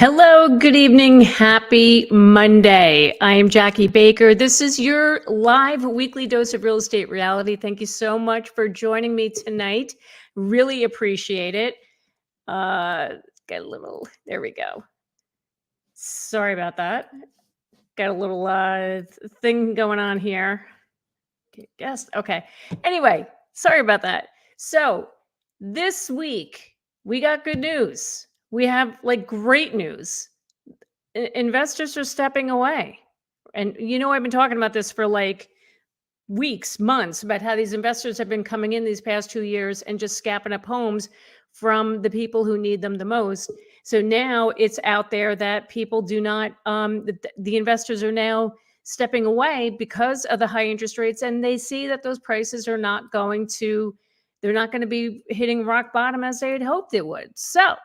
Hello, good evening, happy Monday. I am Jackie Baker. This is your live weekly dose of real estate reality. Thank you so much for joining me tonight. Really appreciate it. Got a little, there we go. Sorry about that. Got a little thing going on here. Guess, okay. Anyway, sorry about that. So this week, we got good news. We have great news. Investors are stepping away. And I've been talking about this for weeks, months, about how these investors have been coming in these past 2 years and just scapping up homes from the people who need them the most. So now it's out there that people do not, the investors are now stepping away because of the high interest rates, and they see that those prices are not going to, they're not going to be hitting rock bottom as they had hoped it would. So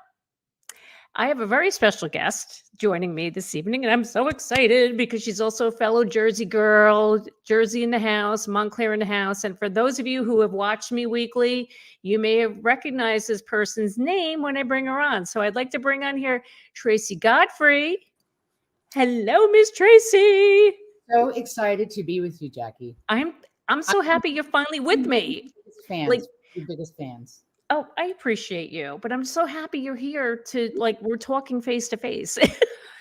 I have a very special guest joining me this evening, and I'm so excited because she's also a fellow Jersey girl, Jersey in the house, Montclair in the house. And for those of you who have watched me weekly, you may have recognized this person's name when I bring her on. So I'd like to bring on here Tracy Godfrey. Hello, Miss Tracy. So excited to be with you, Jackie. I'm so happy you're finally with me. Fans, your biggest fans. Oh, I appreciate you, but I'm so happy you're here to we're talking face to face.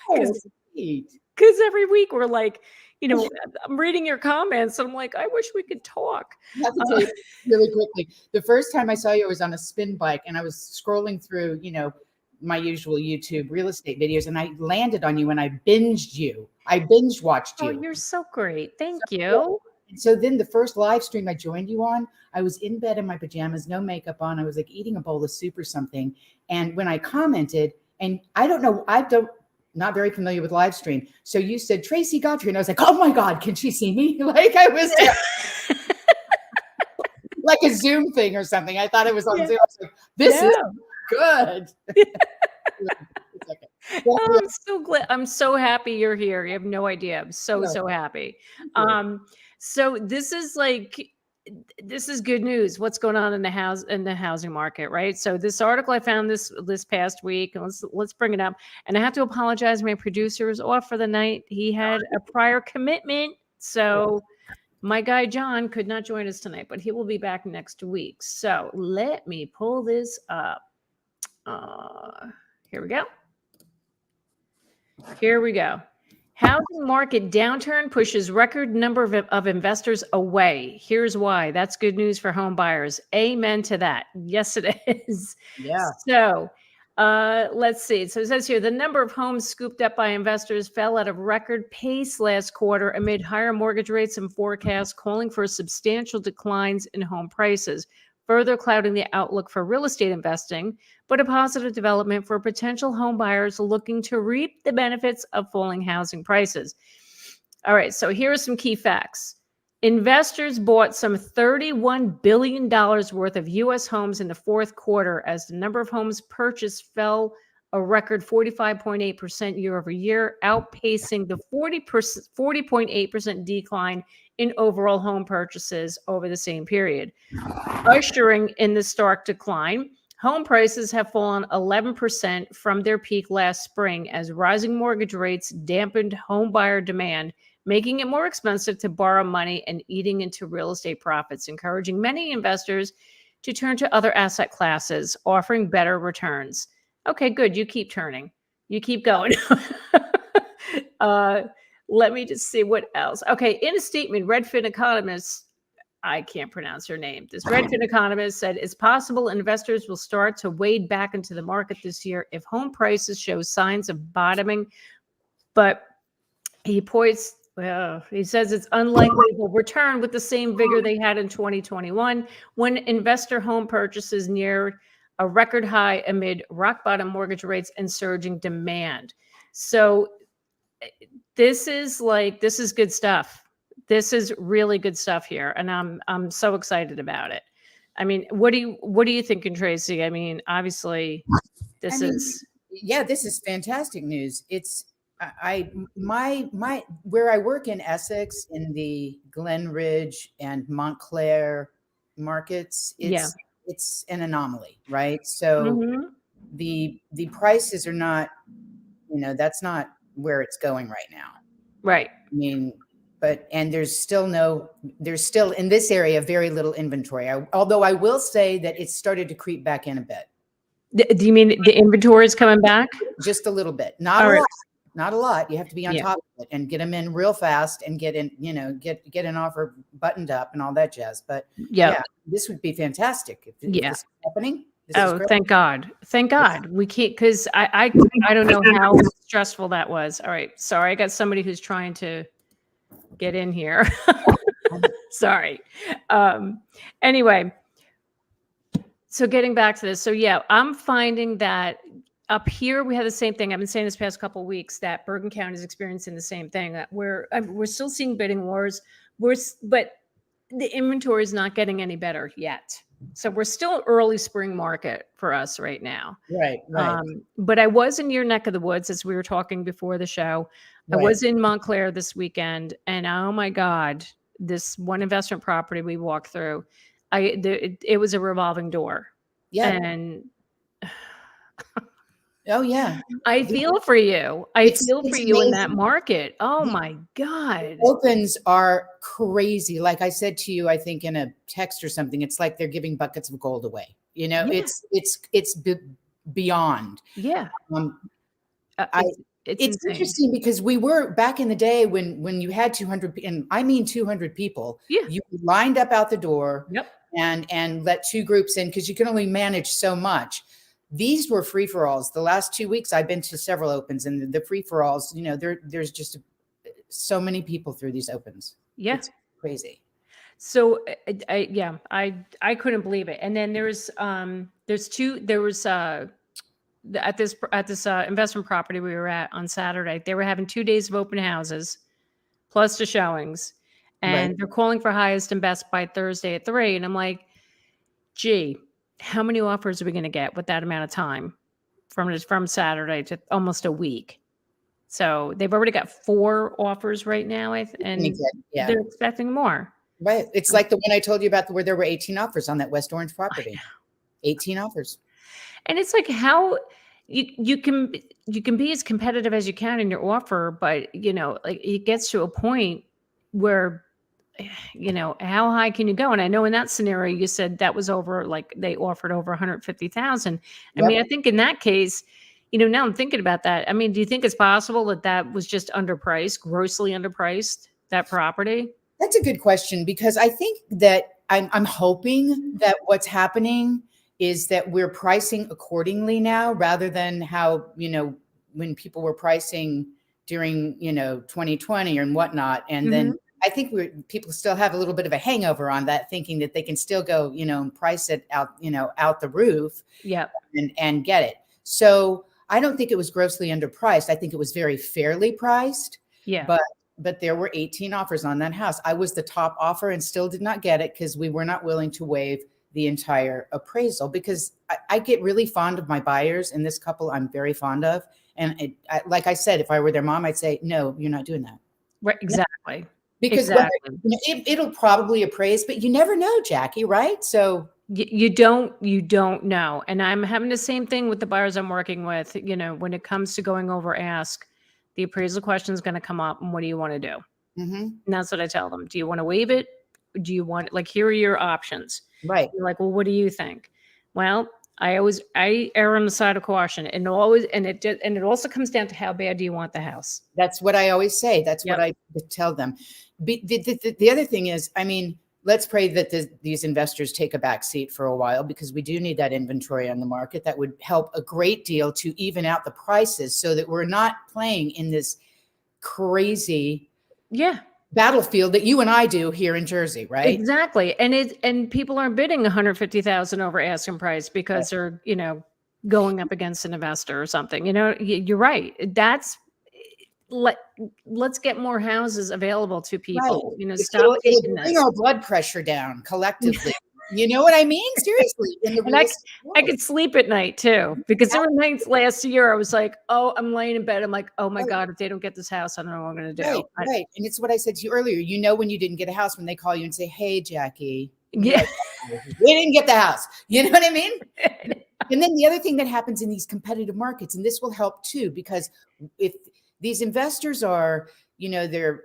Because every week we're I'm reading your comments and I'm like, I wish we could talk. Really quickly. The first time I saw you, I was on a spin bike and I was scrolling through, my usual YouTube real estate videos, and I landed on you and I binged you. I binge watched you. Oh, you're so great. Thank you. So then the first live stream I joined you on, I was in bed in my pajamas, no makeup on. I was eating a bowl of soup or something. And when I commented, and I don't know, not very familiar with live stream. So you said, Tracy Godfrey. And I was like, oh my God, can she see me? I was like a Zoom thing or something. I thought it was on Zoom. I was like, this is good. Oh, I'm so glad. I'm so happy you're here. You have no idea. I'm so happy. So this is good news. What's going on in the housing market, right? So this article I found this past week, and let's bring it up. And I have to apologize. My producer is off for the night. He had a prior commitment, so my guy John could not join us tonight, but he will be back next week. So let me pull this up. Here we go. Here we go. Housing market downturn pushes record number of investors away. Here's why. That's good news for home buyers. Amen to that. Yes, it is. Yeah. So let's see. So it says here, the number of homes scooped up by investors fell at a record pace last quarter amid higher mortgage rates and forecasts calling for substantial declines in home prices, further clouding the outlook for real estate investing, but a positive development for potential home buyers looking to reap the benefits of falling housing prices. All right, so here are some key facts. Investors bought some $31 billion worth of U.S. homes in the fourth quarter as the number of homes purchased fell a record 45.8% year over year, outpacing the 40.8% decline in overall home purchases over the same period. Ushering in the stark decline, home prices have fallen 11% from their peak last spring as rising mortgage rates dampened home buyer demand, making it more expensive to borrow money and eating into real estate profits, encouraging many investors to turn to other asset classes, offering better returns. Okay, good. You keep turning. You keep going. Let me just see what else. Okay, in a statement, Redfin economist, I can't pronounce her name. This Redfin economist said it's possible investors will start to wade back into the market this year if home prices show signs of bottoming. But he points, he says it's unlikely they'll return with the same vigor they had in 2021 when investor home purchases near a record high amid rock bottom mortgage rates and surging demand. So this is good stuff. This is really good stuff here, and I'm so excited about it. I mean, what are you thinking, Tracy? I mean, obviously, this is fantastic news. It's my where I work in Essex in the Glen Ridge and Montclair markets. It's an anomaly, right? So the prices are not that's not where it's going right now. Right. I mean, and there's still in this area, very little inventory. Although I will say that it's started to creep back in a bit. Do you mean the inventory is coming back? Just a little bit, not All a right. lot. Not a lot. You have to be on Yeah. top of it and get them in real fast and get in, get an offer buttoned up and all that jazz. But yeah, this would be fantastic if this is happening. This is great. Thank God. Thank God. We can't, because I don't know how stressful that was. All right. Sorry. I got somebody who's trying to get in here. Sorry. Anyway, so getting back to this. So yeah, I'm finding that up here we have the same thing. I've been saying this past couple of weeks that Bergen County is experiencing the same thing. That we're still seeing bidding wars. But the inventory is not getting any better yet. So we're still early spring market for us right now. Right. But I was in your neck of the woods, as we were talking before the show. Right. I was in Montclair this weekend, and oh my God, this one investment property we walked through, it was a revolving door. Yeah. And oh yeah, I feel for you. I feel for you in that market. Oh my God. Opens are crazy. Like I said to you, I think in a text or something, it's like they're giving buckets of gold away. It's beyond. Yeah. It's interesting because we were back in the day when you had 200, and I mean 200 people. Yeah. You lined up out the door. Yep. And let two groups in because you can only manage so much. These were free-for-alls. The last 2 weeks, I've been to several opens, and the free-for-alls, there's just so many people through these opens. Yeah. It's crazy. So I couldn't believe it. And then there was at this investment property we were at on Saturday, they were having 2 days of open houses plus the showings, and they're calling for highest and best by Thursday at 3. And I'm like, gee, how many offers are we going to get with that amount of time from Saturday to almost a week? So they've already got 4 offers right now, and they're expecting more. Right. It's like the one I told you about where there were 18 offers on that West Orange property. 18 offers. And it's like how you can be as competitive as you can in your offer, but like it gets to a point where how high can you go? And I know in that scenario you said that was over, like they offered over 150,000. I mean, I think in that case, now I'm thinking about that. I mean, do you think it's possible that was just underpriced, grossly underpriced, that property? That's a good question, because I think that I'm hoping that what's happening is that we're pricing accordingly now, rather than how, when people were pricing during, 2020 and whatnot. And then I think people still have a little bit of a hangover on that, thinking that they can still go, and price it out, out the roof. Yeah. And get it. So I don't think it was grossly underpriced. I think it was very fairly priced. Yeah. But there were 18 offers on that house. I was the top offer and still did not get it because we were not willing to waive the entire appraisal, because I get really fond of my buyers, and this couple I'm very fond of. And like I said, if I were their mom, I'd say, no, you're not doing that. Right. Exactly. Because it'll probably appraise, but you never know, Jackie, right? So you don't know. And I'm having the same thing with the buyers I'm working with. When it comes to going over ask, the appraisal question is going to come up, and what do you want to do? And that's what I tell them. Do you want to waive it? Do you want, like, here are your options? Right. You're like, well, what do you think? Well, I err on the side of caution, and it also comes down to how bad do you want the house? That's what I always say. That's what I tell them. The other thing is, I mean, let's pray that these investors take a back seat for a while, because we do need that inventory on the market. That would help a great deal to even out the prices, so that we're not playing in this crazy battlefield that you and I do here in Jersey, right? Exactly. And people aren't bidding 150,000 over asking price because they're, going up against an investor or something. You're right. Let's get more houses available to people. Right. Stop it'll taking bring this. our blood pressure down collectively. You know what I mean? Seriously. And I could sleep at night too, because there were nights last year I was like, oh, I'm laying in bed. I'm like, oh my God, if they don't get this house, I don't know what I'm going to do. Right. And it's what I said to you earlier. When you didn't get a house, when they call you and say, hey, Jackie, we didn't get the house. You know what I mean? And then the other thing that happens in these competitive markets, and this will help too, because if these investors are, they're,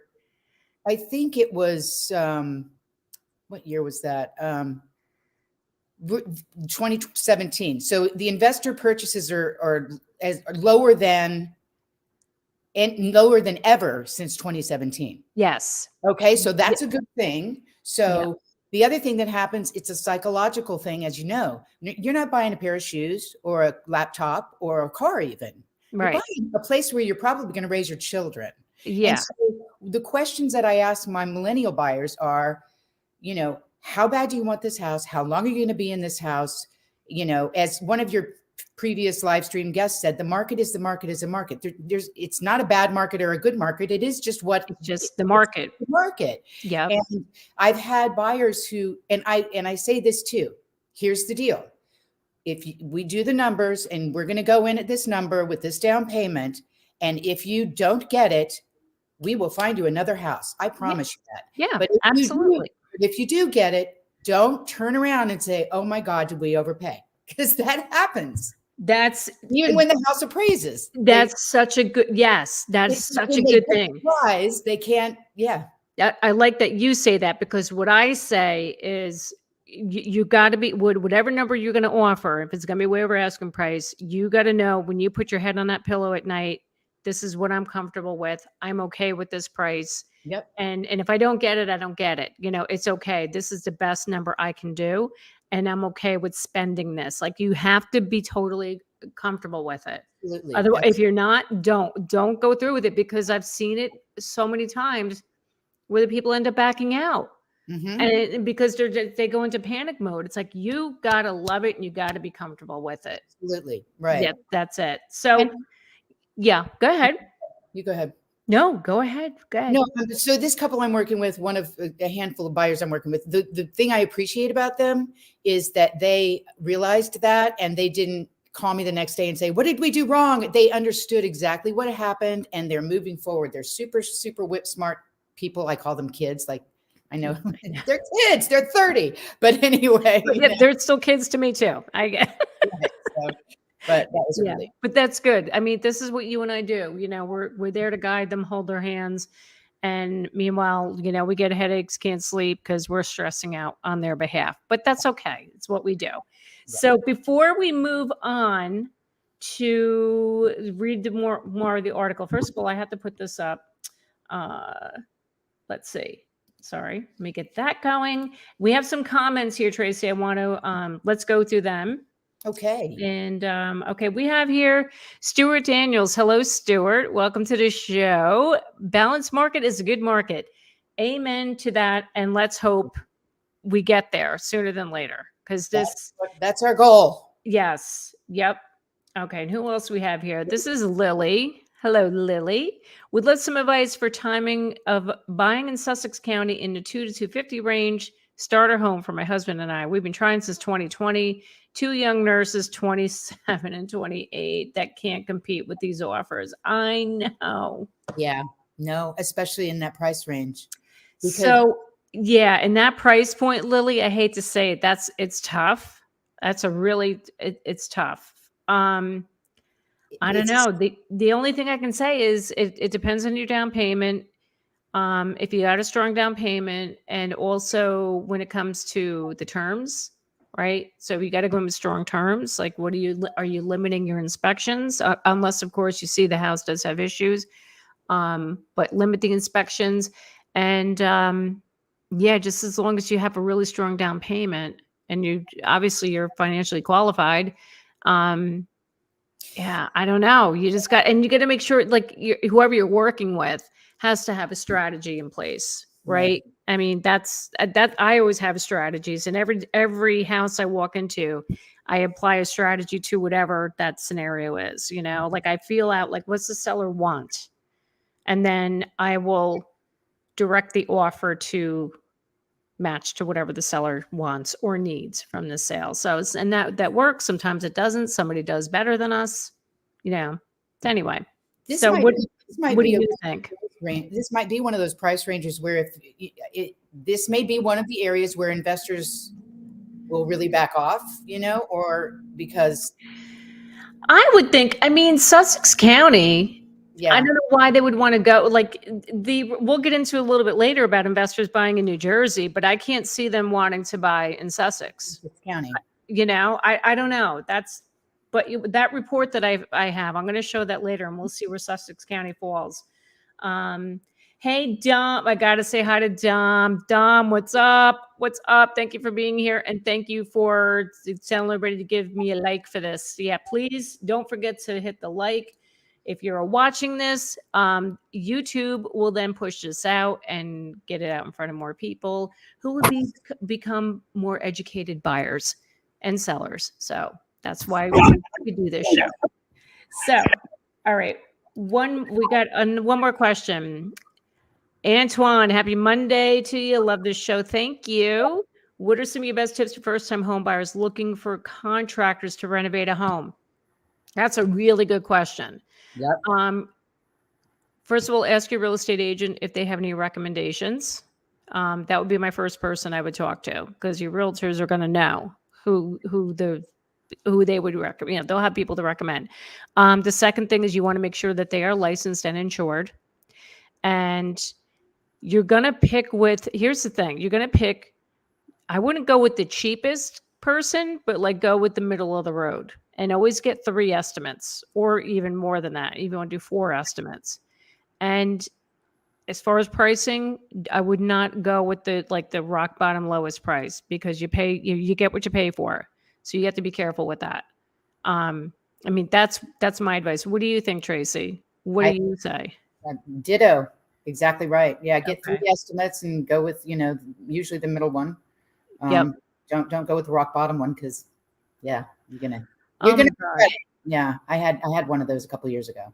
I think it was, what year was that? 2017. So the investor purchases are lower than ever since 2017. Yes. Okay, so that's a good thing. So the other thing that happens, it's a psychological thing, as you know. You're not buying a pair of shoes or a laptop or a car even. You're Right. buying a place where you're probably going to raise your children. Yeah. And so the questions that I ask my millennial buyers are, how bad do you want this house? How long are you going to be in this house? As one of your previous live stream guests said, the market is the market is a market. It's not a bad market or a good market. It is just the market. The market. Yeah. And I've had buyers who, and I say this too. Here's the deal. If we do the numbers and we're going to go in at this number with this down payment, and if you don't get it, we will find you another house. I promise you that. Yeah, but absolutely. If you do get it, don't turn around and say, oh my God, did we overpay? Because that happens. That's even when the house appraises. That's such a good, yes, that's such a good thing. Price, they can't, yeah. I like that you say that, because what I say is you got to be, whatever number you're going to offer, if it's going to be way over asking price, you got to know when you put your head on that pillow at night, this is what I'm comfortable with. I'm okay with this price. Yep. And if I don't get it, I don't get it. It's okay. This is the best number I can do. And I'm okay with spending this. Like, you have to be totally comfortable with it. Absolutely. Otherwise, if you're not, don't go through with it, because I've seen it so many times where the people end up backing out. Mm-hmm. And because they go into panic mode. It's like, you got to love it and you got to be comfortable with it. Absolutely. Right. Yeah, that's it. So yeah, go ahead. You go ahead. No, go ahead. Go ahead. No, so this couple I'm working with, one of a handful of buyers I'm working with, the thing I appreciate about them is that they realized that, and they didn't call me the next day and say, what did we do wrong? They understood exactly what happened, and they're moving forward. They're super, super whip smart people. I call them kids. Like, I know they're kids, they're 30, but anyway. They're still kids to me too. I get But that was really, but that's good. I mean, this is what you and I do. We're there to guide them, hold their hands. And meanwhile, we get headaches, can't sleep because we're stressing out on their behalf. But that's okay. It's what we do. Right. So before we move on to read the more of the article, first of all, I have to put this up. Let's see. Sorry, let me get that going. We have some comments here, Tracy. I want to let's go through them. Okay. And okay, we have here Stuart Daniels. Hello, Stuart. Welcome to the show. Balanced market is a good market. Amen to that. And let's hope we get there sooner than later, because that's our goal. Yes. Yep. Okay. And who else we have here? This is Lily. Hello, Lily. Would love some advice for timing of buying in Sussex County in the 2 to 250 range. Starter home for my husband and I. We've been trying since 2020. 2 young nurses, 27 and 28, that can't compete with these offers. I know. Yeah. No, especially in that price range. So yeah, in that price point, Lily, I hate to say it, it's tough. That's it's tough. I don't know. The only thing I can say is it depends on your down payment. If you got a strong down payment, and also when it comes to the terms, right? So you got to go with strong terms. Like, are you limiting your inspections? Unless, of course, you see the house does have issues, but limit the inspections. And just as long as you have a really strong down payment and you're financially qualified. Yeah, I don't know. You got to make sure, like, whoever you're working with has to have a strategy in place, right? I mean, that I always have strategies, and every house I walk into, I apply a strategy to whatever that scenario is, like I feel out, like, what's the seller want? And then I will direct the offer to match to whatever the seller wants or needs from the sale. So, and that works. Sometimes it doesn't. Somebody does better than us, anyway. What do you think? This might be one of those price ranges where this may be one of the areas where investors will really back off, or because I would think, I mean, Sussex County, I yeah, don't know why they would want to go. Like we'll get into a little bit later about investors buying in New Jersey, but I can't see them wanting to buy in Sussex. Sussex County. I don't know. But that report that I have, I'm going to show that later, and we'll see where Sussex County falls. Um, hey, Dom, I got to say hi to Dom. Dom, what's up? What's up? Thank you for being here, and thank you for telling everybody to give me a like for this. Yeah, please don't forget to hit the like. If you're watching this, YouTube will then push this out and get it out in front of more people who would become more educated buyers and sellers. So that's why we do this show. So, all right. We got one more question. Antoine, happy Monday to you. Love this show. Thank you. What are some of your best tips for first-time home buyers looking for contractors to renovate a home? That's a really good question. Yep. First of all, ask your real estate agent if they have any recommendations. That would be my first person I would talk to, because your realtors are going to know who they would recommend. They'll have people to recommend. The second thing is you want to make sure that they are licensed and insured. And you're going to pick here's the thing. You're going to pick, I wouldn't go with the cheapest person, but like go with the middle of the road, and always get 3 estimates, or even more than that. Even want to do 4 estimates. And as far as pricing, I would not go with the rock bottom lowest price, because you get what you pay for. So you have to be careful with that. I mean, that's my advice. What do you think, Tracy? What do you say? Ditto. Exactly right. Yeah. Get Okay. 3 estimates and go with, usually the middle one. Yep. Don't go with the rock bottom one, because you're gonna yeah. I had one of those a couple of years ago.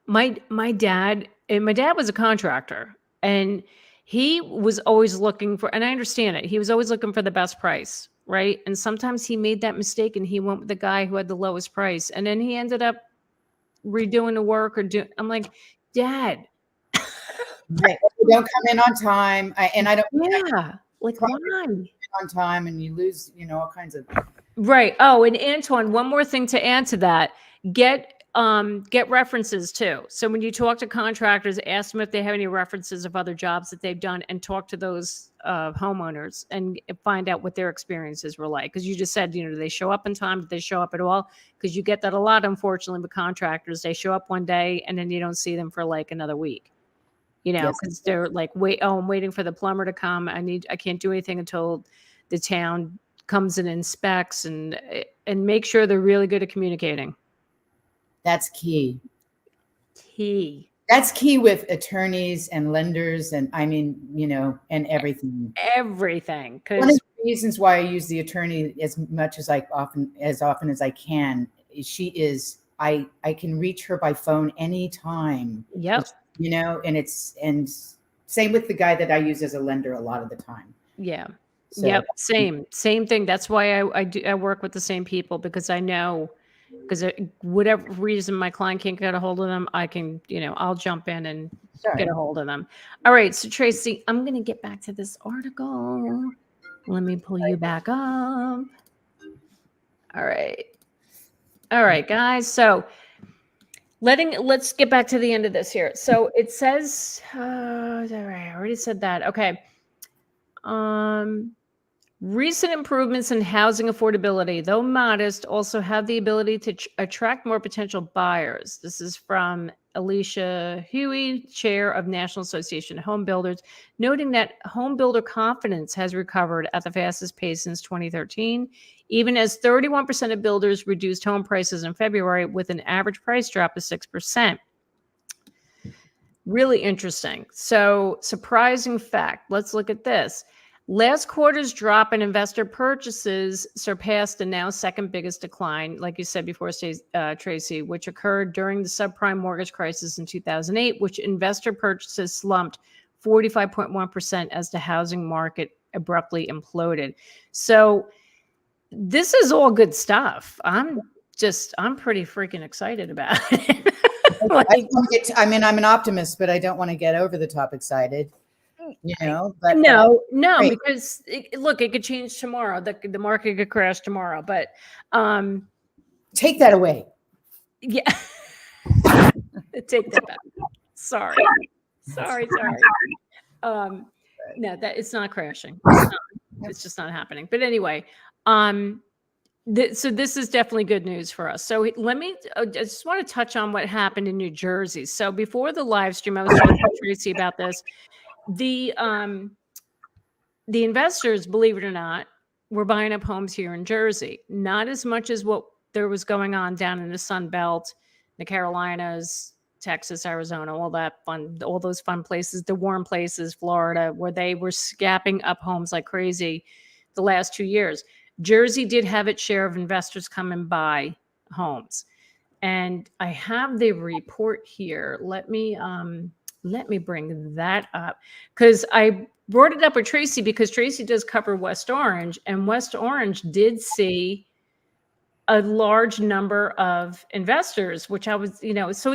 My dad was a contractor, and he was always looking for, and I understand it, he was always looking for the best price, right? And sometimes he made that mistake and he went with the guy who had the lowest price, and then he ended up redoing the work I'm like, Dad. Right. You don't come in on time. I don't. Yeah. Like, why? On time, and you lose, all kinds of. Right. Oh, and Antoine, one more thing to add to that. Get references too. So when you talk to contractors, ask them if they have any references of other jobs that they've done, and talk to those homeowners and find out what their experiences were like. Because you just said, do they show up in time? Did they show up at all? Because you get that a lot, unfortunately, with contractors. They show up one day and then you don't see them for like another week. Because they're like, I'm waiting for the plumber to come. I can't do anything until the town comes and inspects, and make sure they're really good at communicating. That's key. That's key with attorneys and lenders, and I mean, and everything. Everything. One of the reasons why I use the attorney as much as often as I can, I can reach her by phone anytime. Yep. And same with the guy that I use as a lender a lot of the time. Yeah. So, yep. Same thing. That's why I work with the same people, because I know, because whatever reason my client can't get a hold of them, I can, I'll jump in and get a hold of them. All right. So Tracy, I'm going to get back to this article. Let me pull you back up. All right. All right, guys. So let's get back to the end of this here. So it says, I already said that. Okay. Recent improvements in housing affordability, though modest, also have the ability to attract more potential buyers. This is from Alicia Huey, chair of National Association of Home Builders, noting that home builder confidence has recovered at the fastest pace since 2013, even as 31% of builders reduced home prices in February, with an average price drop of 6%. Really interesting. So, surprising fact. Let's look at this. Last quarter's drop in investor purchases surpassed the now second biggest decline, like you said before, Tracy, which occurred during the subprime mortgage crisis in 2008, which investor purchases slumped 45.1% as the housing market abruptly imploded. So this is all good stuff. I'm pretty freaking excited about it. I'm an optimist, but I don't want to get over the top excited. but No, great. because look, it could change tomorrow. The market could crash tomorrow, but Take that away. yeah, take that back. Sorry. No, that it's not crashing. It's just not happening. But anyway, so this is definitely good news for us. So let me I just want to touch on what happened in New Jersey. So before the live stream, I was talking to Tracy about this. The investors, believe it or not, were buying up homes here in Jersey. Not as much as what there was going on down in the Sun Belt, the Carolinas, Texas, Arizona, all those fun places, the warm places, Florida, where they were scapping up homes like crazy the last 2 years. Jersey did have its share of investors come and buy homes. And I have the report here. Let me bring that up because I brought it up with Tracy because Tracy does cover West Orange, and West Orange did see a large number of investors, which I was, so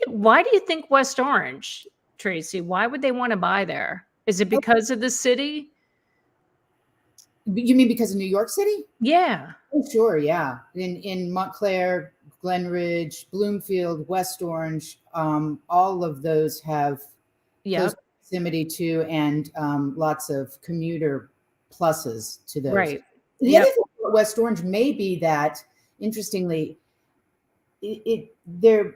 why do you think West Orange, Tracy? Why would they want to buy there? Is it because of the city? You mean because of New York City? Yeah. Oh, sure. Yeah. In Montclair, Glenridge, Bloomfield, West Orange, all of those have close proximity to and lots of commuter pluses to those. Right. The other thing about West Orange may be that, interestingly, there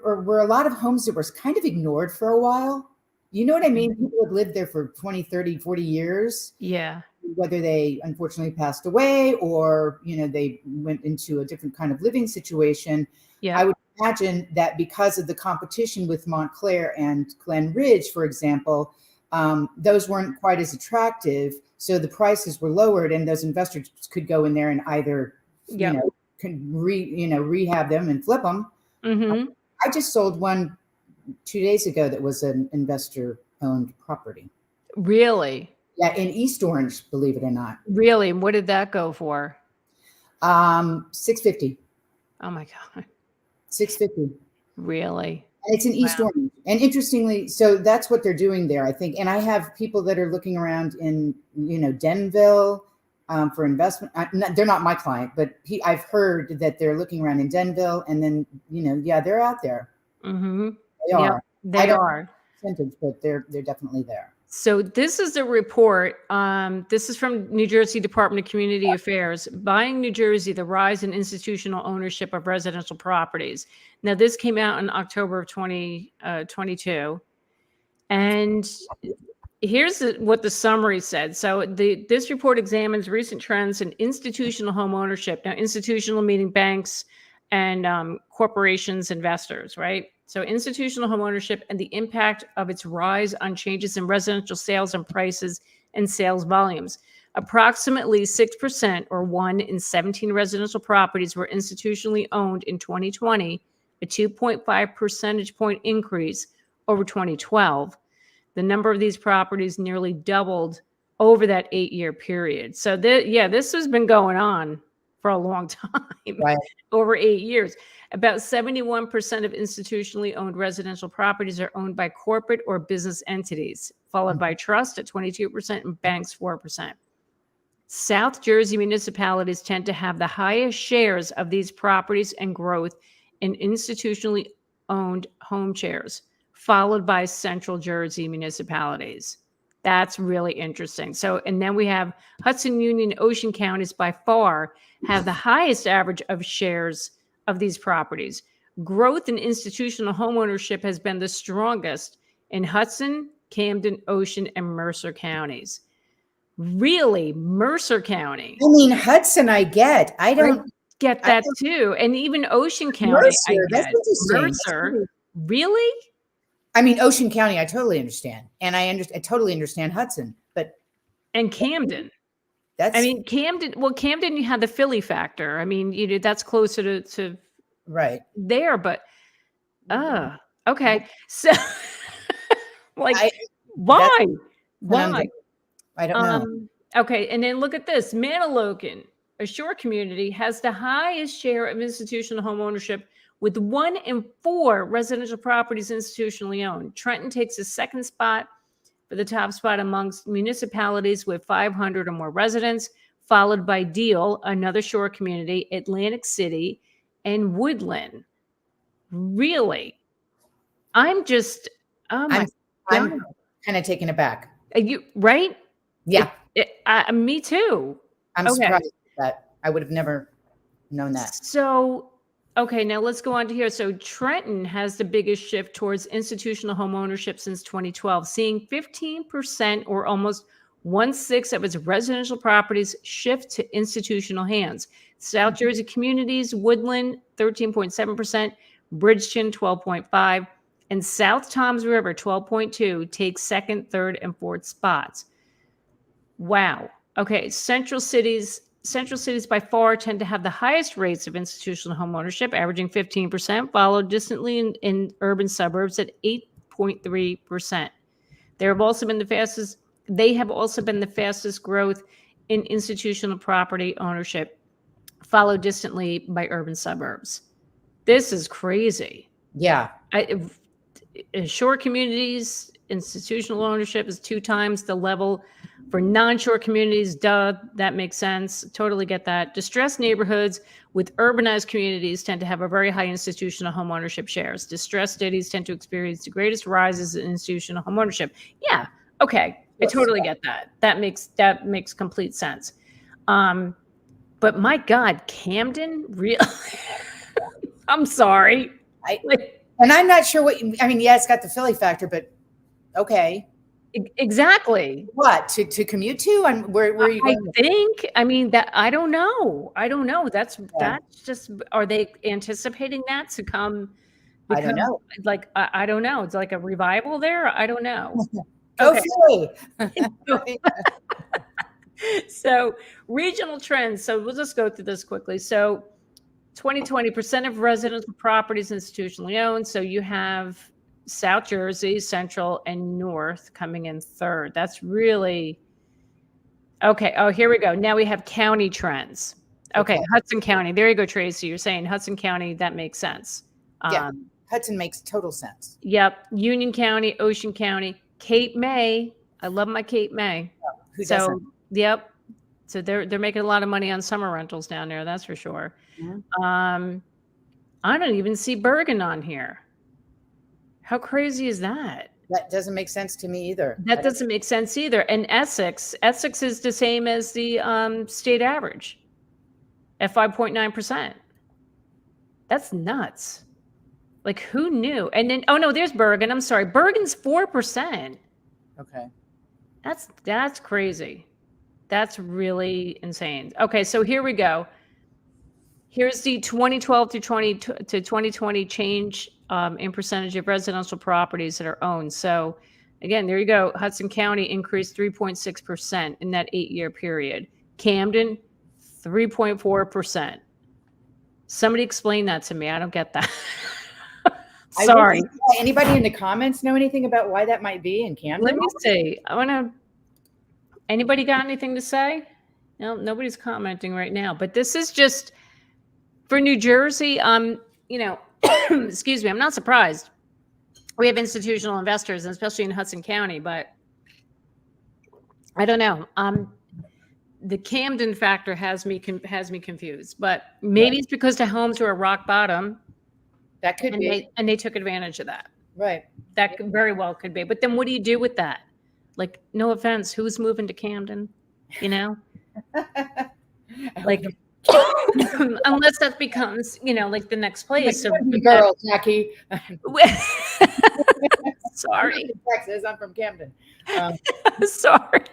were a lot of homes that were kind of ignored for a while. You know what I mean? People have lived there for 20, 30, 40 years. Yeah. Whether they unfortunately passed away or, they went into a different kind of living situation. Yeah. I would imagine that because of the competition with Montclair and Glenridge, for example, those weren't quite as attractive. So the prices were lowered and those investors could go in there and either, rehab them and flip them. Mm-hmm. I just sold one 2 days ago that was an investor owned property. Really? Yeah, in East Orange, believe it or not. Really? And what did that go for? $650. Oh my God. $650. Really? And it's in East Orange. And interestingly, so that's what they're doing there, I think. And I have people that are looking around in, Denville for investment. They're not my client, but I've heard that they're looking around in Denville. And then, they're out there. Mm-hmm. They are. They are. Percentage, but they're definitely there. So this is a report. This is from New Jersey Department of Community Affairs. Buying New Jersey, the rise in institutional ownership of residential properties. Now, this came out in October of 2022. And here's what the summary said. So this report examines recent trends in institutional home ownership. Now, institutional meaning banks and corporations, investors, right? So institutional home ownership and the impact of its rise on changes in residential sales and prices and sales volumes. Approximately 6% or 1 in 17 residential properties were institutionally owned in 2020, a 2.5 percentage point increase over 2012. The number of these properties nearly doubled over that 8-year period. So this has been going on for a long time, right? Over 8 years. About 71% of institutionally owned residential properties are owned by corporate or business entities, followed by trust at 22% and banks 4%. South Jersey municipalities tend to have the highest shares of these properties and growth in institutionally owned home shares, followed by Central Jersey municipalities. That's really interesting. So, and then we have Hudson, Union, Ocean counties by far have the highest average of shares of these properties. Growth in institutional homeownership has been the strongest in Hudson, Camden, Ocean, and Mercer counties. Really, Mercer County? I mean, Hudson, I get. I don't get that too. And even Ocean County, Mercer, that's interesting. Mercer, really? I mean, Ocean County, I totally understand. And I totally understand Hudson, but. And Camden. Camden, Camden, you had the Philly factor. I mean, that's closer to right there, but, okay. So why? I don't know. Okay. And then look at this. Manalogan, a shore community, has the highest share of institutional home ownership with 1 in 4 residential properties institutionally owned. Trenton takes the second spot for the top spot amongst municipalities with 500 or more residents, followed by Deal, another shore community, Atlantic City, and Woodland. Really? I'm just, oh my God. I'm kind of taken aback. Are you right? Yeah, Me too. I'm Okay. surprised that I would have never known that. So, okay, now let's go on to here. So Trenton has the biggest shift towards institutional home ownership since 2012, seeing 15% or almost 1/6 of its residential properties shift to institutional hands. South Jersey communities, Woodland, 13.7%, Bridgeton, 12.5%, and South Toms River, 12.2%, take second, third, and fourth spots. Wow. Okay. Central cities by far tend to have the highest rates of institutional home ownership, averaging 15%, followed distantly in urban suburbs at 8.3%. They have also been the fastest growth in institutional property ownership, followed distantly by urban suburbs. This is crazy. Yeah. In shore communities, institutional ownership is 2 times the level for non-shore communities. Duh, that makes sense. Totally get that. Distressed neighborhoods with urbanized communities tend to have a very high institutional home ownership shares. Distressed cities tend to experience the greatest rises in institutional home ownership. Yeah, okay, I totally get that. That makes complete sense. But my God, Camden, really? I'm sorry. And I'm not sure I mean, yeah, it's got the Philly factor, but okay. Exactly. What to commute to, and where are you going? I mean, that I don't know. That's just, are they anticipating that to come? I don't know. Like, I don't know. It's like a revival there. I don't know. Go Philly. So regional trends. So we'll just go through this quickly. So 20% of residential properties institutionally owned. So you have South Jersey, Central, and North coming in third. That's really okay. Oh, here we go. Now we have county trends. Okay, Hudson County. There you go, Tracy. You're saying Hudson County. That makes sense. Yeah, Hudson makes total sense. Yep. Union County, Ocean County, Cape May. I love my Cape May. Who doesn't? Yep. So they're making a lot of money on summer rentals down there. That's for sure. Mm-hmm. I don't even see Bergen on here. How crazy is that? That doesn't make sense to me either. That doesn't make sense either. And Essex is the same as the state average at 5.9%. That's nuts. Like, who knew? And then, oh no, there's Bergen. I'm sorry. Bergen's 4%. Okay. That's crazy. That's really insane. Okay, so here we go. Here's the 2012 to 2020 change in percentage of residential properties that are owned. So again, there you go. Hudson County increased 3.6% in that 8-year period. Camden, 3.4%. Somebody explain that to me. I don't get that. Sorry. Anybody in the comments know anything about why that might be in Camden? Let me see. Anybody got anything to say? No, nobody's commenting right now, but this is just for New Jersey. Excuse me, I'm not surprised. We have institutional investors, and especially in Hudson County, but I don't know. The Camden factor has me confused, but maybe it's because the homes were at rock bottom. That could be. And they took advantage of that. Right. That very well could be. But then what do you do with that? Like, no offense, who's moving to Camden? Like, unless that becomes, like the next place. Girl, Jackie. Sorry. I'm Texas. I'm from Camden. Sorry.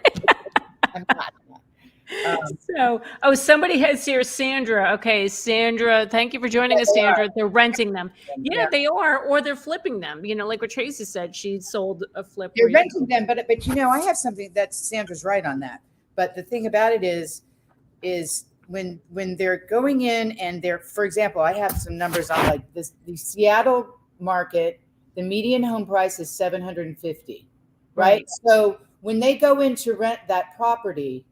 I'm not. Somebody has here, Sandra. Okay, Sandra, thank you for joining us, Sandra. They're renting them. Yeah, they are, or they're flipping them. Like what Tracy said, she sold a flip. They're renting them, but I have something that Sandra's right on that. But the thing about it is when they're going in and for example, I have some numbers on like this, the Seattle market, the median home price is $750, right? So when they go in to rent that property,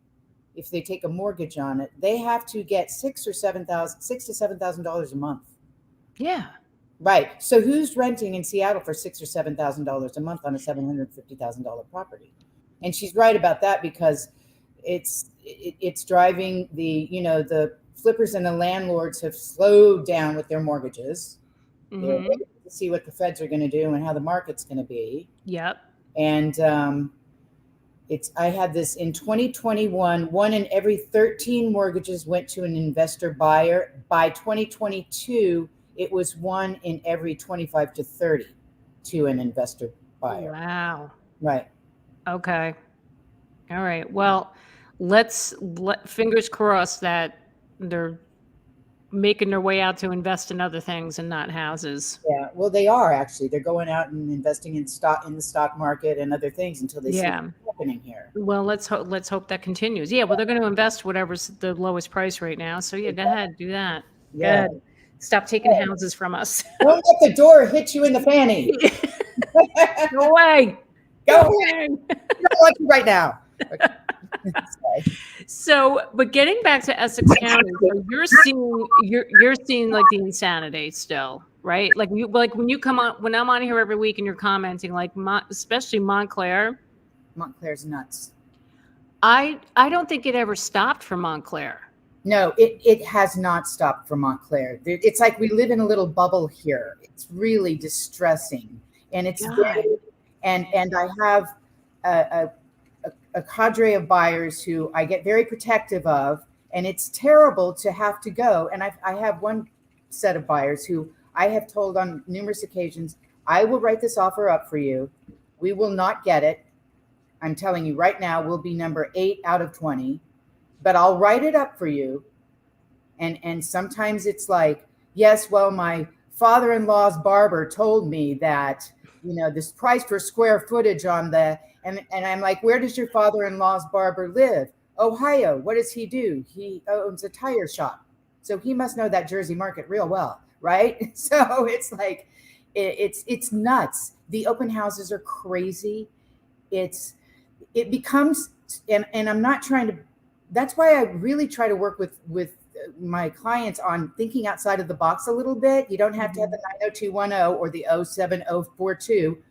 if they take a mortgage on it, they have to get $6,000 to $7,000 a month. Yeah. Right. So who's renting in Seattle for $6,000 or $7,000 a month on a $750,000 property? And she's right about that, because it's driving the flippers and the landlords have slowed down with their mortgages. They're Mm-hmm. waiting to see what the feds are going to do and how the market's going to be. Yep. And I had this in 2021, one in every 13 mortgages went to an investor buyer. By 2022, it was one in every 25 to 30 to an investor buyer. Wow. Right. Okay. All right. Well, fingers crossed that they're making their way out to invest in other things and not houses. Yeah. Well, they are actually. They're going out and investing in the stock market and other things until they see Yeah. what's happening here. Well, let's hope that continues. Yeah. Well, they're going to invest whatever's the lowest price right now. So yeah, go ahead, do that. Yeah. Good. Stop taking houses from us. Don't let the door hit you in the fanny. Go away. Go away. I don't like you right now. Okay. So, but getting back to Essex County, so you're seeing like the insanity still, right? Like when you come on, when I'm on here every week and you're commenting, like especially Montclair. Montclair's nuts. I don't think it ever stopped for Montclair. No, it has not stopped for Montclair. It's like we live in a little bubble here. It's really distressing, and it's and I have a cadre of buyers who I get very protective of, and it's terrible to have to go. And I have one set of buyers who I have told on numerous occasions, I will write this offer up for you. We will not get it. I'm telling you right now, we'll be number 8 out of 20, but I'll write it up for you. And sometimes it's like, yes, well, my father-in-law's barber told me that, this price per square footage on the, and I'm like, where does your father-in-law's barber live? Ohio. What does he do? He owns a tire shop. So he must know that Jersey market real well, right? So it's like, it's nuts. The open houses are crazy. It becomes, and I'm not trying to, that's why I really try to work with my clients on thinking outside of the box a little bit. You don't have to have the 90210 or the 07042,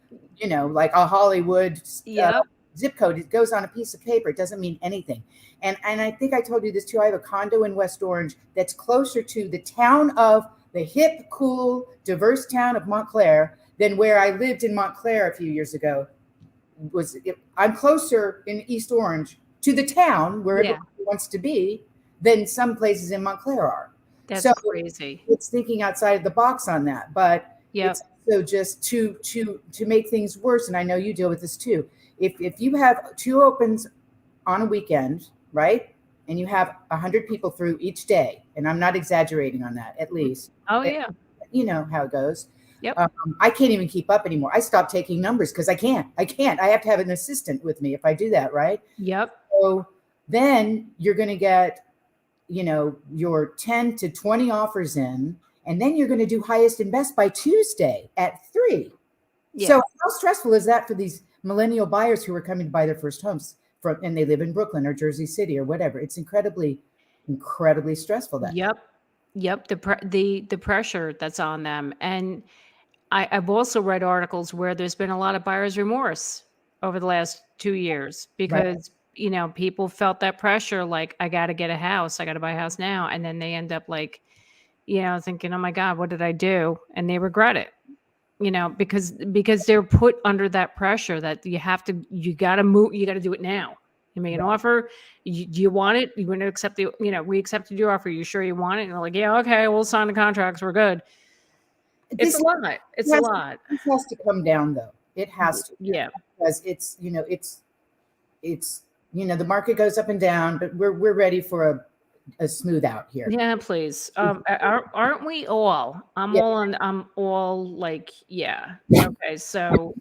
like a Hollywood zip code. It goes on a piece of paper. It doesn't mean anything. And I think I told you this too. I have a condo in West Orange that's closer to the town of the hip, cool, diverse town of Montclair than where I lived in Montclair a few years ago. I'm closer in East Orange to the town where everybody wants to be than some places in Montclair are. That's so crazy. It's thinking outside of the box on that, but it's also just to make things worse. And I know you deal with this too. If you have 2 opens on a weekend, right, and you have 100 people through each day, and I'm not exaggerating on that, at least. Oh yeah. You know how it goes. Yep. I can't even keep up anymore. I stopped taking numbers because I can't. I have to have an assistant with me if I do that, right? Yep. So then you're going to get, your 10 to 20 offers in, and then you're going to do highest and best by Tuesday at 3. Yeah. So how stressful is that for these millennial buyers who are coming to buy their first homes and they live in Brooklyn or Jersey City or whatever? It's incredibly, incredibly stressful. Yep. The pressure that's on them. And I've also read articles where there's been a lot of buyer's remorse over the last 2 years because, people felt that pressure, like, I got to get a house. I got to buy a house now. And then they end up like, thinking, oh my God, what did I do? And they regret it, because they're put under that pressure that you got to move. You got to do it now. You make an offer. Do you want it? You want to accept we accepted your offer. You sure you want it? And they're like, yeah, okay, we'll sign the contracts. We're good. It's a lot. It's a lot. It has to come down, though. It has to. Yeah. Because it's the market goes up and down, but we're ready for a smooth out here. Yeah, please. Aren't we all? I'm all like, yeah. Okay. So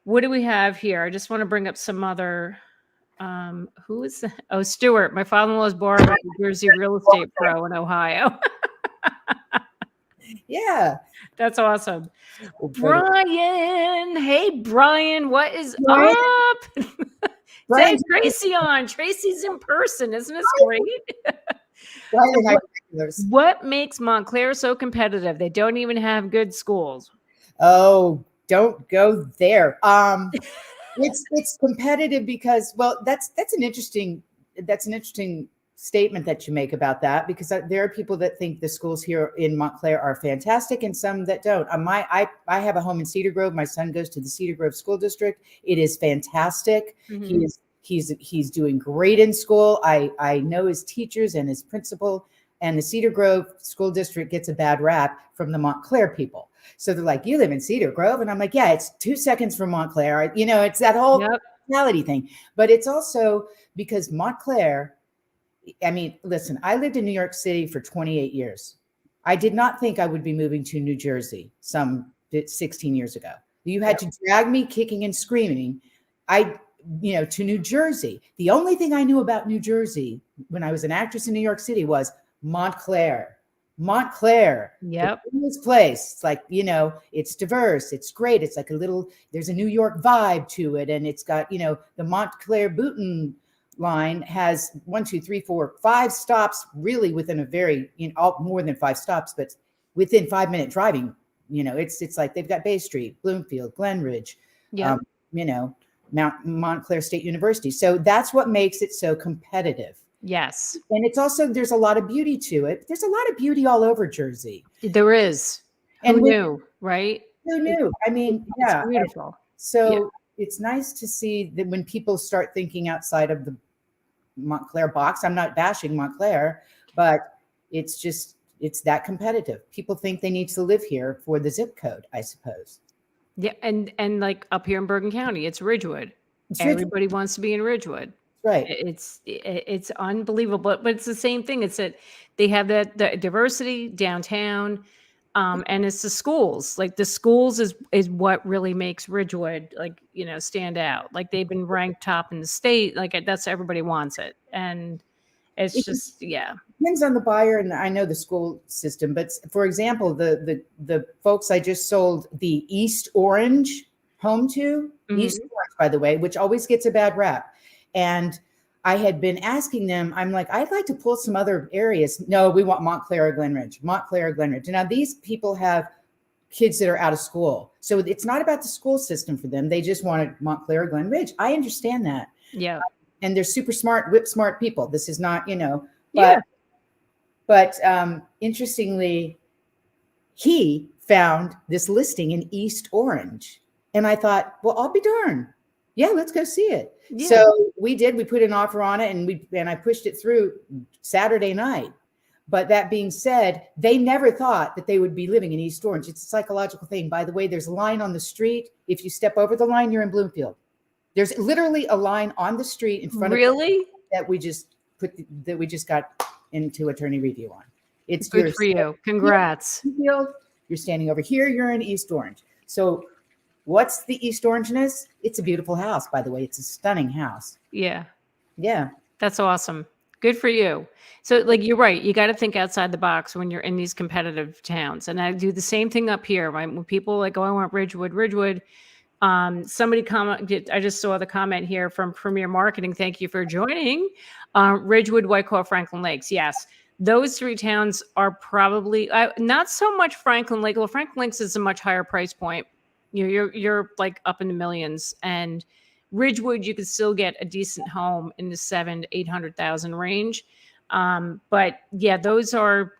what do we have here? I just want to bring up some other, who is that? Oh, Stuart, my father-in-law's barber, Jersey real estate pro in Ohio. Yeah. That's awesome. Brian. Hey, Brian, what is up? Say Tracy on. Tracy's in person. Isn't this great? Why So didn't I regulars? what makes Montclair so competitive? They don't even have good schools. Oh, don't go there. It's competitive because, well, that's an interesting statement that you make about that, because there are people that think the schools here in Montclair are fantastic and some that don't. I have a home in Cedar Grove. My son goes to the Cedar Grove School District. It is fantastic. Mhm. He's doing great in school. I know his teachers and his principal, and the Cedar Grove School District gets a bad rap from the Montclair people. So they're like, "You live in Cedar Grove?" And I'm like, "Yeah, it's 2 seconds from Montclair." You know, it's that whole Yep. personality thing. But it's also because Montclair, I mean, listen, I lived in New York City for 28 years. I did not think I would be moving to New Jersey some 16 years ago. You had Yep. to drag me kicking and screaming. To New Jersey. The only thing I knew about New Jersey when I was an actress in New York City was Montclair. Montclair, the Yep. coolest place. It's like, it's diverse. It's great. It's like there's a New York vibe to it. And it's got, the Montclair Bouton line has 1, 2, 3, 4, 5 stops really within a very, more than 5 stops, but within 5-minute driving. It's like they've got Bay Street, Bloomfield, Glenridge, Yep. you know, Montclair State University. So that's what makes it so competitive. Yes. And it's also, there's a lot of beauty to it. There's a lot of beauty all over Jersey. There is. Who And knew, right? who It, knew? I mean, it's yeah. beautiful. Yeah. So it's nice to see that when people start thinking outside of the Montclair box. I'm not bashing Montclair, but it's that competitive. People think they need to live here for the zip code, I suppose. Yeah. And like up here in Bergen County, it's Ridgewood. It's Everybody wants to be in Ridgewood. right. It's unbelievable, but it's the same thing. It's that they have the diversity downtown, and it's the schools. Like the schools is what really makes Ridgewood stand out. Like they've been ranked top in the state. Like that's everybody wants it, and it's It just depends on the buyer, and I know the school system. But for example, the folks I just sold the East Orange home to, East Mhm. Orange, by the way, which always gets a bad rap. And I had been asking them, I'm like, I'd like to pull some other areas. No, we want Montclair or Glenridge, Montclair or Glenridge. Now these people have kids that are out of school. So it's not about the school system for them. They just wanted Montclair or Glenridge. I understand that. Yeah. And they're super smart, whip smart people. This is not, Yeah. but interestingly, he found this listing in East Orange. And I thought, well, I'll be darned. Yeah, let's go see it. Yeah. So we did. We put an offer on it, and I pushed it through Saturday night. But that being said, they never thought that they would be living in East Orange. It's a psychological thing. By the way, there's a line on the street. If you step over the line, you're in Bloomfield. There's literally a line on the street in front of Really? that we just got into attorney review on. It's Good for you. Congrats. You're standing over here. You're in East Orange. So what's the East Orangeness? It's a beautiful house, by the way. It's a stunning house. Yeah. Yeah. That's awesome. Good for you. So like you're right. You got to think outside the box when you're in these competitive towns. And I do the same thing up here. Right? When people like, oh, I want Ridgewood. Somebody I just saw the comment here from Premier Marketing. Thank you for joining. Ridgewood, Whitecroft, Franklin Lakes. Yes. Those 3 towns are probably not so much Franklin Lake. Well, Franklin Lakes is a much higher price point. You're like up in the millions, and Ridgewood, you could still get a decent home in the 700,000 to 800,000 range. But yeah, those are,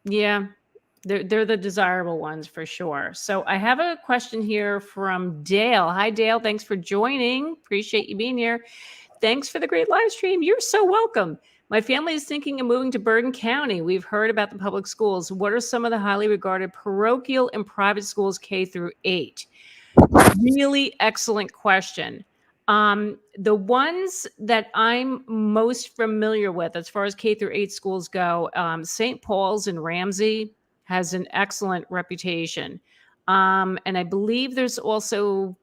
they're the desirable ones for sure. So I have a question here from Dale. Hi, Dale. Thanks for joining. Appreciate you being here. Thanks for the great live stream. You're so welcome. My family is thinking of moving to Bergen County. We've heard about the public schools. What are some of the highly regarded parochial and private schools K through 8? Really excellent question. The ones that I'm most familiar with as far as K through 8 schools go, St. Paul's in Ramsey has an excellent reputation. And I believe there's also,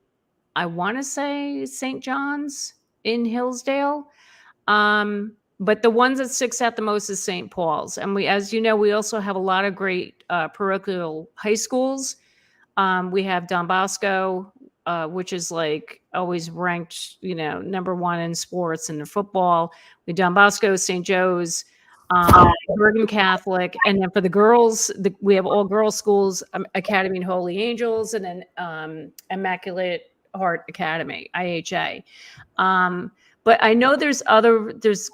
I want to say St. John's in Hillsdale. But the ones that sticks out the most is St. Paul's. And as you know, we also have a lot of great parochial high schools. We have Don Bosco, which is like always ranked, number 1 in sports and in football. We have Don Bosco, St. Joe's. Bergen Catholic, and then for the girls, we have all girls schools, Academy and Holy Angels, and then Immaculate Heart Academy, IHA. But I know there's others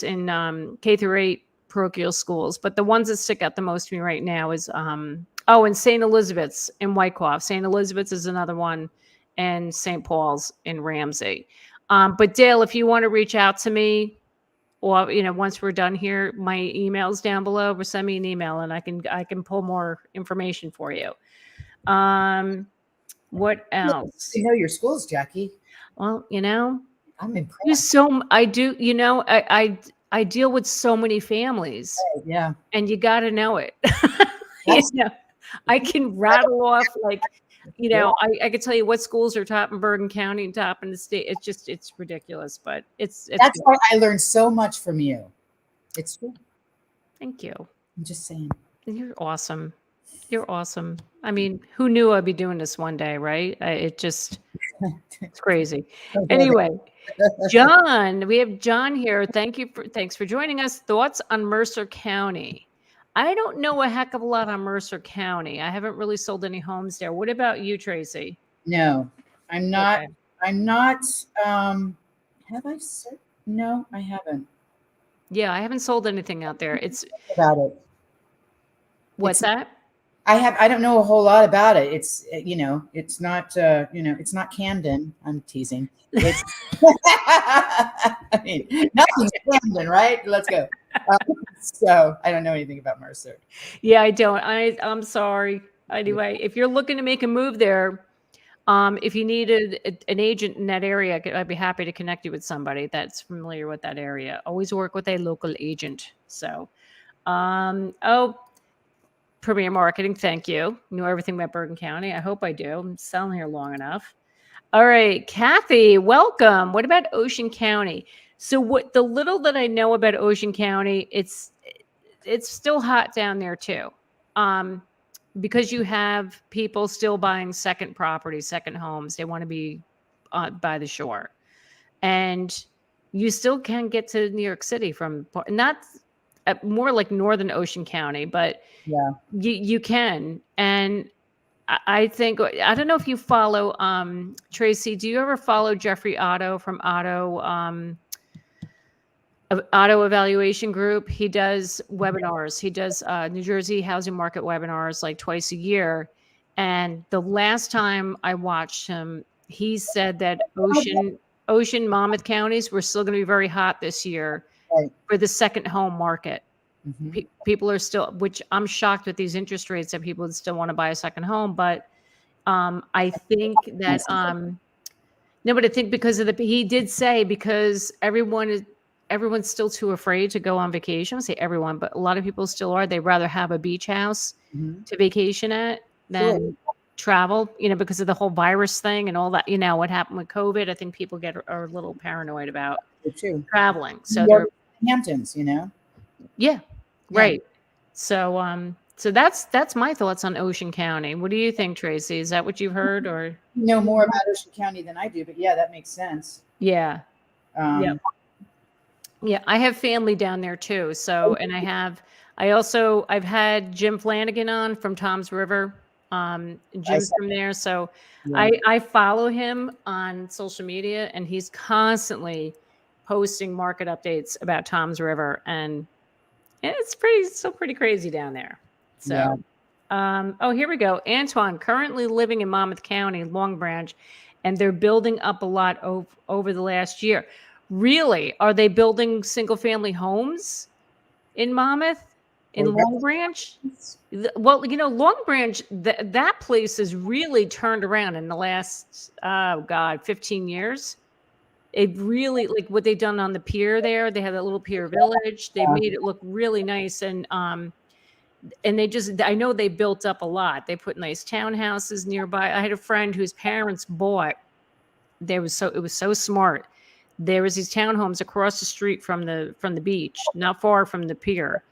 in K through 8 parochial schools, but the ones that stick out the most to me right now is and St. Elizabeth's in Wyckoff. St. Elizabeth's is another one, and St. Paul's in Ramsey. But Dale, if you want to reach out to me, or once we're done here, my email's down below, or send me an email and I can pull more information for you. What else? You know your schools, Jackie. Well, I'm impressed. I do, I deal with so many families. Right, yeah. And you got to know it. I can rattle off I could tell you what schools are top in Bergen County and top in the state. It's ridiculous, but it's that's why I learned so much from you. It's true. Thank you. I'm just saying. You're awesome. You're awesome. I mean, who knew I'd be doing this one day, right? It's crazy. Anyway, John, we have John here. Thanks for joining us. Thoughts on Mercer County? I don't know a heck of a lot on Mercer County. I haven't really sold any homes there. What about you, Tracy? No, I'm not. Okay. I'm not. Have I said? No, I haven't. Yeah, I haven't sold anything out there. It's about it. What's that? I don't know a whole lot about it. It's it's not it's not Camden. I'm teasing. It's I mean, nothing's Camden, right? Let's go. So I don't know anything about Mercer. Yeah, I don't. I'm sorry. Anyway, if you're looking to make a move there, if you needed an agent in that area, I'd be happy to connect you with somebody that's familiar with that area. Always work with a local agent. So, Premier Marketing, thank you. Know everything about Bergen County. I hope I do. I'm selling here long enough. All right, Kathy, welcome. What about Ocean County? So what the little that I know about Ocean County, it's still hot down there too. Because you have people still buying second properties, second homes. They want to be by the shore. And you still can get to New York City from not more like northern Ocean County, but yeah, you can. And I think, I don't know if you follow Tracy, do you ever follow Jeffrey Otto from Auto Evaluation Group? He does webinars. He does New Jersey housing market webinars like twice a year. And the last time I watched him, he said that Ocean, Monmouth counties were still going to be very hot this year for the second home market. Mm-hmm. People are still, which I'm shocked with these interest rates that people still want to buy a second home. But I think that, no, but I think because of he did say, because everyone's still too afraid to go on vacation. I don't say everyone, but a lot of people still are. They'd rather have a beach house to vacation at than travel, because of the whole virus thing and all that, what happened with COVID. I think people are a little paranoid about traveling. So they're Hamptons, Yeah. Right. So, so that's my thoughts on Ocean County. What do you think, Tracy? Is that what you've heard, or? You know more about Ocean County than I do, but yeah, that makes sense. Yeah. Yeah. I have family down there too. So, and I've had Jim Flanagan on from Tom's River. Jim's from there. So I follow him on social media, and he's constantly posting market updates about Tom's River, and it's still pretty crazy down there. So, here we go. Antoine, currently living in Monmouth County, Long Branch, and they're building up a lot over the last year. Really? Are they building single family homes in Monmouth, in Long Branch? Well, Long Branch, that place has really turned around in the last, 15 years. It really, like what they've done on the pier there. They have that little pier village. They made it look really nice. And I know they built up a lot. They put nice townhouses nearby. I had a friend whose parents bought, it was so smart. There was these townhomes across the street from the beach, not far from the pier.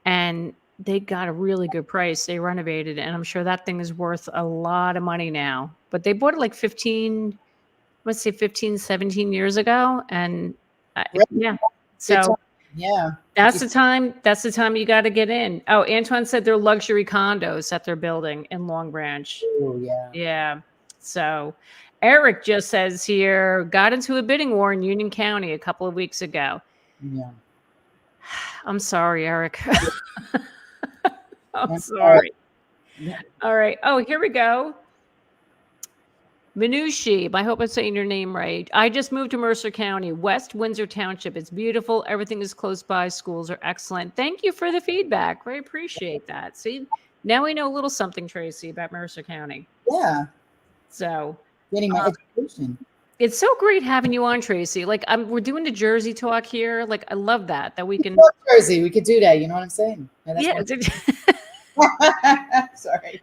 And they got a really good price. They renovated it, and I'm sure that thing is worth a lot of money now. But they bought it like 15, 17 years ago. And yeah, so Yeah. That's the time. That's the time you got to get in. Oh, Antoine said they're luxury condos that they're building in Long Branch. Oh, yeah. Yeah. So Eric just says here, got into a bidding war in Union County a couple of weeks ago. Yeah. I'm sorry, Eric. I'm I'm sorry. Yeah. All right. Oh, here we go. Minushi, I hope I'm saying your name right. I just moved to Mercer County, West Windsor Township. It's beautiful. Everything is close by. Schools are excellent. Thank you for the feedback. I appreciate that. See, now we know a little something, Tracy, about Mercer County. Yeah. So Getting my education. it's so great having you on, Tracy. Like we're doing the Jersey talk here. Like I love that we can. Jersey, we could do that. You know what I'm saying? Yeah. Sorry.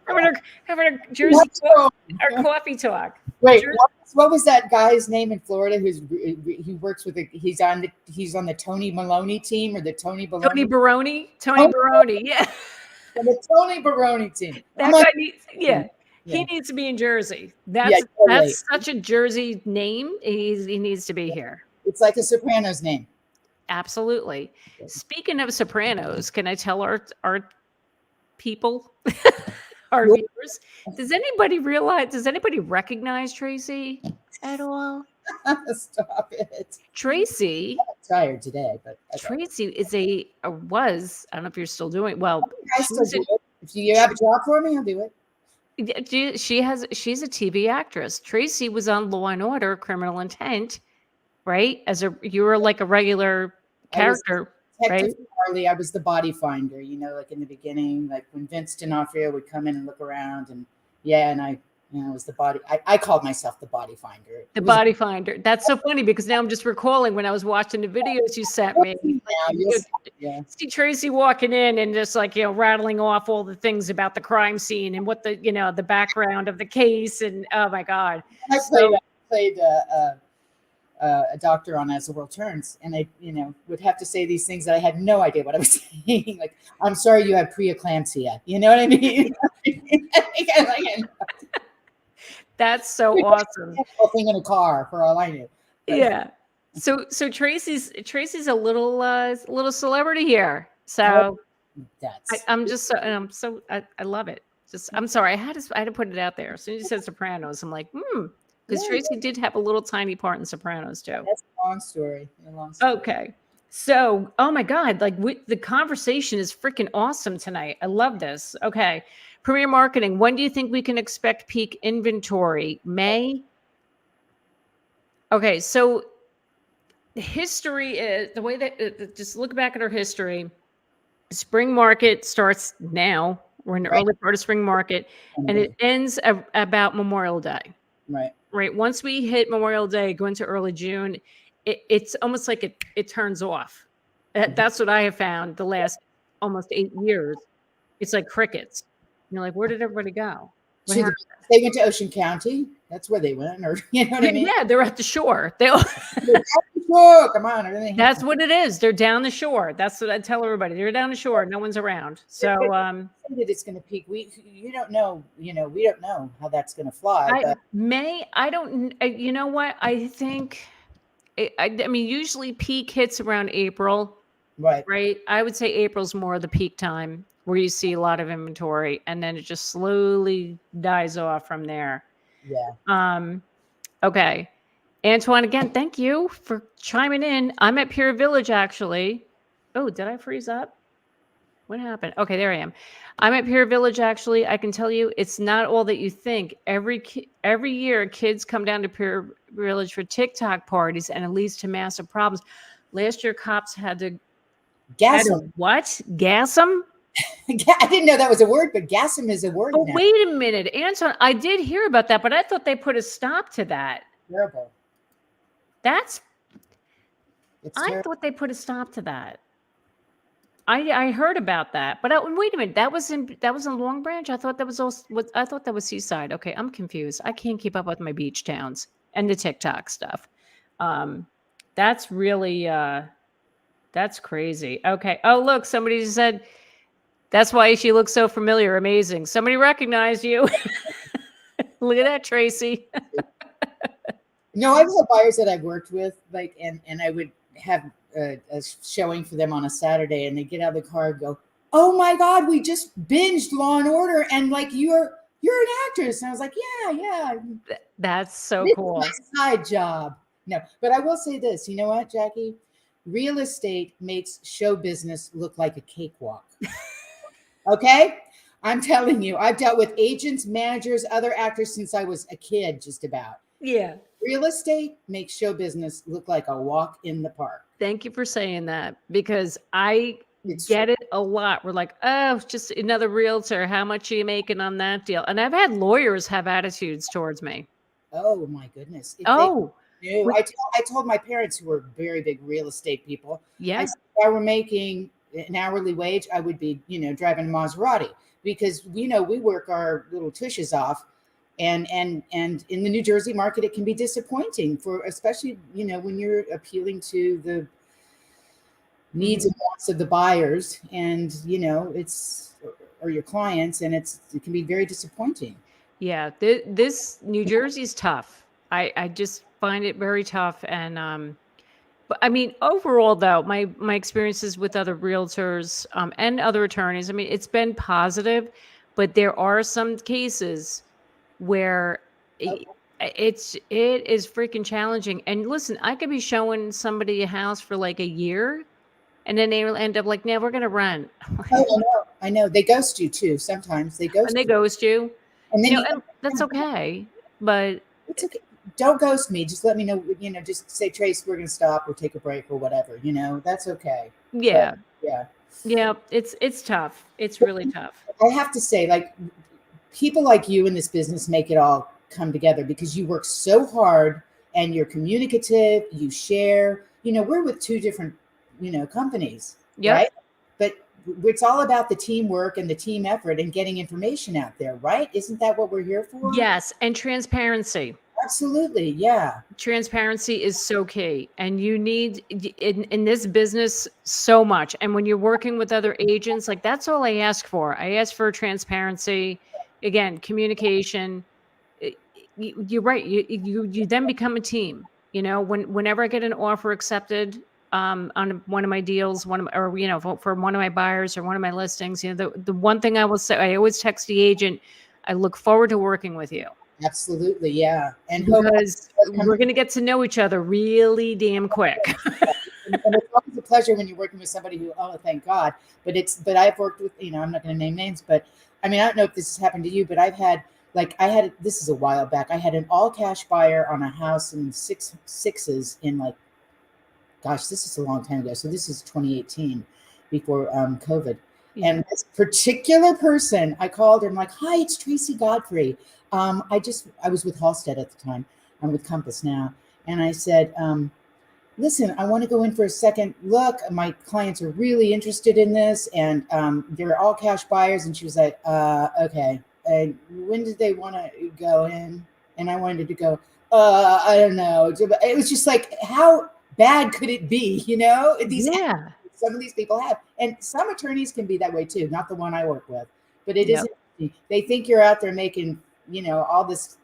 Having a Jersey our coffee talk. Wait, what was that guy's name in Florida? He works with he's on the Tony Maloney team or the Tony Baloney? Tony Baroni. Yeah. The Tony Baroni team. That guy needs, he needs to be in Jersey. That's such a Jersey name. He needs to be here. It's like a Sopranos name. Absolutely. Speaking of Sopranos, can I tell our people, our viewers, does anybody recognize Tracy at all? Stop it. Tracy. I'm tired today, but Tracy is was, I don't know if you're still doing well. I still do it. If you have a job for me, I'll do it. She's a TV actress. Tracy was on Law and Order, Criminal Intent, right? You were like a regular character, right? Harley, I was the body finder, like in the beginning, like when Vince D'Onofrio would come in and look around, and I was the body. I called myself the body finder. The body finder. That's so funny because now I'm just recalling when I was watching the videos you sent me. See Tracy walking in and just like, rattling off all the things about the crime scene and what the background of the case. And oh my God. I played a doctor on As the World Turns, and I, would have to say these things that I had no idea what I was saying. Like, I'm sorry you have preeclampsia. You know what I mean? That's so awesome. Thing in a car for all I knew. Yeah. So Tracy's a little celebrity here. So I love it. I'm sorry. I had to put it out there. As soon as you said Sopranos, I'm like, because Tracy did have a little tiny part in Sopranos too. That's a long story. Okay. So, oh my God, the conversation is freaking awesome tonight. I love this. Okay. Premier Marketing, when do you think we can expect peak inventory? May? Okay. So the history is the way that, just look back at our history. Spring market starts now. We're in the early part of spring market, and it ends about Memorial Day. Right. Once we hit Memorial Day, go into early June, it's almost like it turns off. That's what I have found the last almost 8 years. It's like crickets. You're like, where did everybody go? They went to Ocean County. That's where they went, or you know what I mean? Yeah, they're at the shore. They're at the shore. Come on, everything. That's what it is. They're down the shore. That's what I tell everybody. They're down the shore. No one's around. So it's going to peak. You don't know. We don't know how that's going to fly. I don't. You know what? I think. I mean, usually peak hits around April. Right. I would say April's more the peak time where you see a lot of inventory, and then it just slowly dies off from there. Yeah. Okay. Antoine, again, thank you for chiming in. I'm at Pier Village, actually. Oh, did I freeze up? What happened? Okay, there I am. I'm at Pier Village, actually. I can tell you it's not all that you think. Every year, kids come down to Pier Village for TikTok parties, and it leads to massive problems. Last year, cops had to... Gas them. What? Gas them? I didn't know that was a word, but gas them is a word now. Wait a minute, Antoine. I did hear about that, but I thought they put a stop to that. Terrible. I thought they put a stop to that. I heard about that, but wait a minute. That was in Long Branch. I thought that was Seaside. Okay, I'm confused. I can't keep up with my beach towns and the TikTok stuff. That's really that's crazy. Okay. Oh, look, somebody said that's why she looks so familiar. Amazing. Somebody recognized you. Look at that, Tracy. No, I've had buyers that I've worked with, and I would have a showing for them on a Saturday, and they get out of the car and go, "Oh my God, we just binged Law and Order, and like you're an actress." And I was like, "Yeah. That's so This cool. is my side job." No, but I will say this. You know what, Jackie? Real estate makes show business look like a cakewalk. Okay? I'm telling you, I've dealt with agents, managers, other actors since I was a kid, just about. Yeah. Real estate makes show business look like a walk in the park. Thank you for saying that, because I It's get it a lot. We're like, oh, it's just another realtor. How much are you making on that deal? And I've had lawyers have attitudes towards me. Oh my goodness. If they Oh, knew, we- I told my parents, who were very big real estate people, I yeah. said, if I were making an hourly wage, I would be, driving a Maserati, because, we work our little tushes off. And in the New Jersey market, it can be disappointing for, especially, when you're appealing to the needs and wants of the buyers, and, it's, or your clients, and it can be very disappointing. Yeah. This New Jersey's tough. I just find it very tough. And, but I mean, overall, though, my experiences with other realtors and other attorneys, I mean, it's been positive, but there are some cases where it is freaking challenging. And listen, I could be showing somebody a house for like a year, and then they will end up like, "No, we're gonna rent," Oh, I know. They ghost you too. Sometimes they and ghost they you, ghost you. and then And that's okay. But it's okay. Don't ghost me. Just let me know. Just say, Trace, we're gonna stop or take a break or whatever. That's okay. But yeah, yeah, yeah, it's tough. It's really tough. I have to say, like, people like you in this business make it all come together, because you work so hard and you're communicative. You share. We're with two different, companies, Yep. right? But it's all about the teamwork and the team effort and getting information out there, right? Isn't that what we're here for? Yes, and transparency. Absolutely. Yeah. Transparency is so key, and you need in this business so much. And when you're working with other agents, like, that's all I ask for. I ask for transparency, again, communication. You're right. You then become a team. Whenever I get an offer accepted on one of my deals, or for one of my buyers or one of my listings, the one thing I will say, I always text the agent, I look forward to working with you, Absolutely. Yeah. And hope because we're going to get to know each other really damn quick. and it's always a pleasure when you're working with somebody who, oh, thank God. But I've worked with, I'm not going to name names, but I mean, I don't know if this has happened to you, but this is a while back. I had an all cash buyer on a house in sixes in, like, gosh, this is a long time ago. So this is 2018, before COVID. Yeah. And this particular person, I called her. I'm like, "Hi, it's Tracy Godfrey. I was with Halstead at the time. I'm with Compass now." And I said, "Listen, I want to go in for a second look. My clients are really interested in this, and they're all cash buyers." And she was like, "Okay. When did they want to go in?" And I wanted to go, "I don't know." It was just like, how bad could it be? Yeah. Some of these people have, and some attorneys can be that way too. Not the one I work with, but it is. Yep. They think you're out there making, all this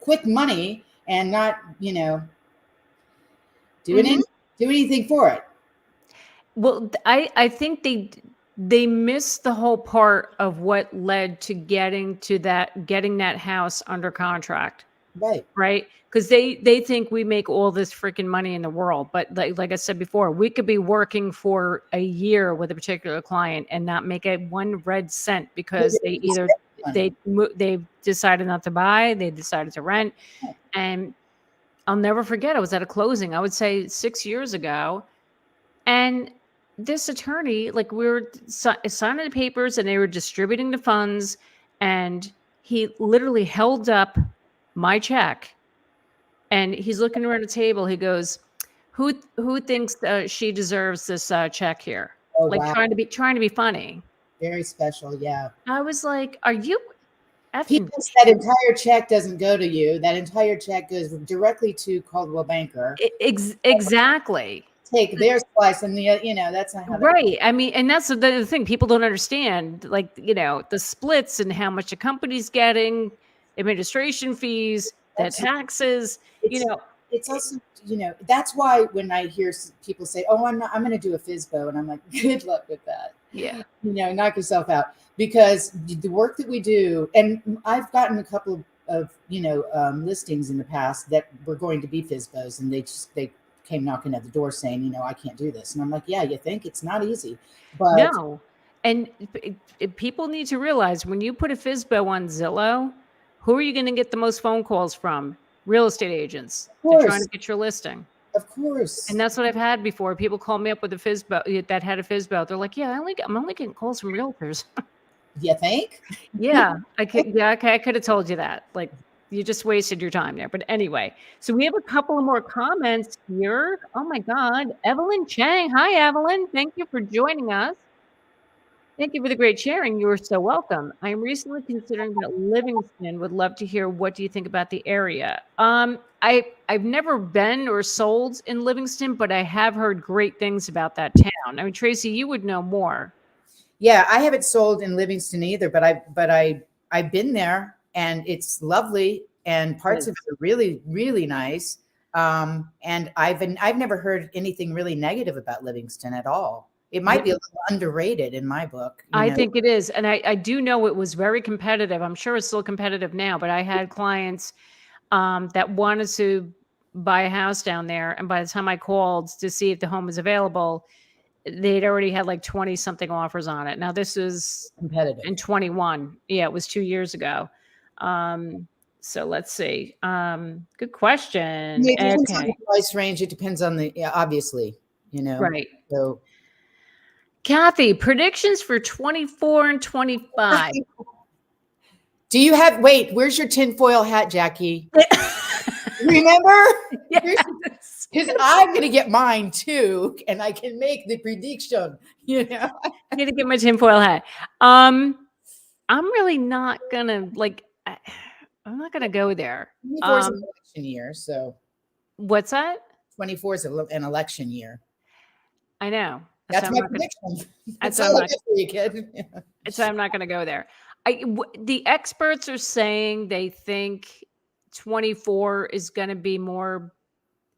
quick money, and not, do anything for it. Well, I think they missed the whole part of what led to getting that house under contract. Right. Right? Because they think we make all this freaking money in the world, but like I said before, we could be working for a year with a particular client and not make a one red cent, because they decided not to buy, they decided to rent. And I'll never forget, I was at a closing, I would say 6 years ago, and this attorney, like, we were signing the papers and they were distributing the funds, and he literally held up my check. And he's looking around the table. He goes, "Who thinks she deserves this check here?" Oh, Like, wow. trying to be funny. Very special. Yeah. I was like, "Are you He effing thinks that entire check doesn't go to you. That entire check goes directly to Coldwell Banker. exactly Take their slice, and that's not how that. right?" I mean, and that's the thing people don't understand. Like, the splits and how much the company's getting, administration fees, the Absolutely. taxes. You It's know, it's also, that's why when I hear people say, "Oh, I'm going to do a FSBO," and I'm like, "Good luck with that." Yeah. Knock yourself out, because the work that we do, and I've gotten a couple of listings in the past that were going to be FSBOs, and they came knocking at the door saying, "I can't do this," and I'm like, "Yeah, you think it's not easy, but No. And people need to realize when you put a FSBO on Zillow, who are you going to get the most phone calls from? Real estate agents. They're trying to get your listing. Of course, And that's what I've had before. People call me up with a FSBO that had a FSBO. They're like, "Yeah, I'm only getting calls from realtors." You think? Yeah, okay, I could have told you that. Like, you just wasted your time there. But anyway, so we have a couple of more comments here. Oh my God, Evelyn Chang. Hi, Evelyn. Thank you for joining us. Thank you for the great sharing. You are so welcome. I am recently considering about Livingston. Would love to hear what do you think about the area. I've never been or sold in Livingston, but I have heard great things about that town. I mean, Tracy, you would know more. Yeah, I haven't sold in Livingston either, but I've been there, and it's lovely, and parts of it are really, really nice. And I've never heard anything really negative about Livingston at all. It might be a little underrated in my book. I think it is. And I do know it was very competitive. I'm sure it's still competitive now, but I had clients that wanted to buy a house down there. And by the time I called to see if the home was available, they'd already had like 20 something offers on it. Now this is competitive in 21. Yeah, it was 2 years ago. So let's see. Good question. It depends on Okay. the price range. It depends on obviously, Right. So Kathy, predictions for 24 and 25. Where's your tinfoil hat, Jackie? Remember? Yes. Because I'm going to get mine too, and I can make the prediction. I need to get my tinfoil hat. I'm really not gonna I'm not gonna go there. 24 is an election year, so What's that? 24 is an election year. I know. That's my prediction. That's why I'm not, you, kid. that's why I'm not going to go there. The experts are saying they think 24 is going to be more.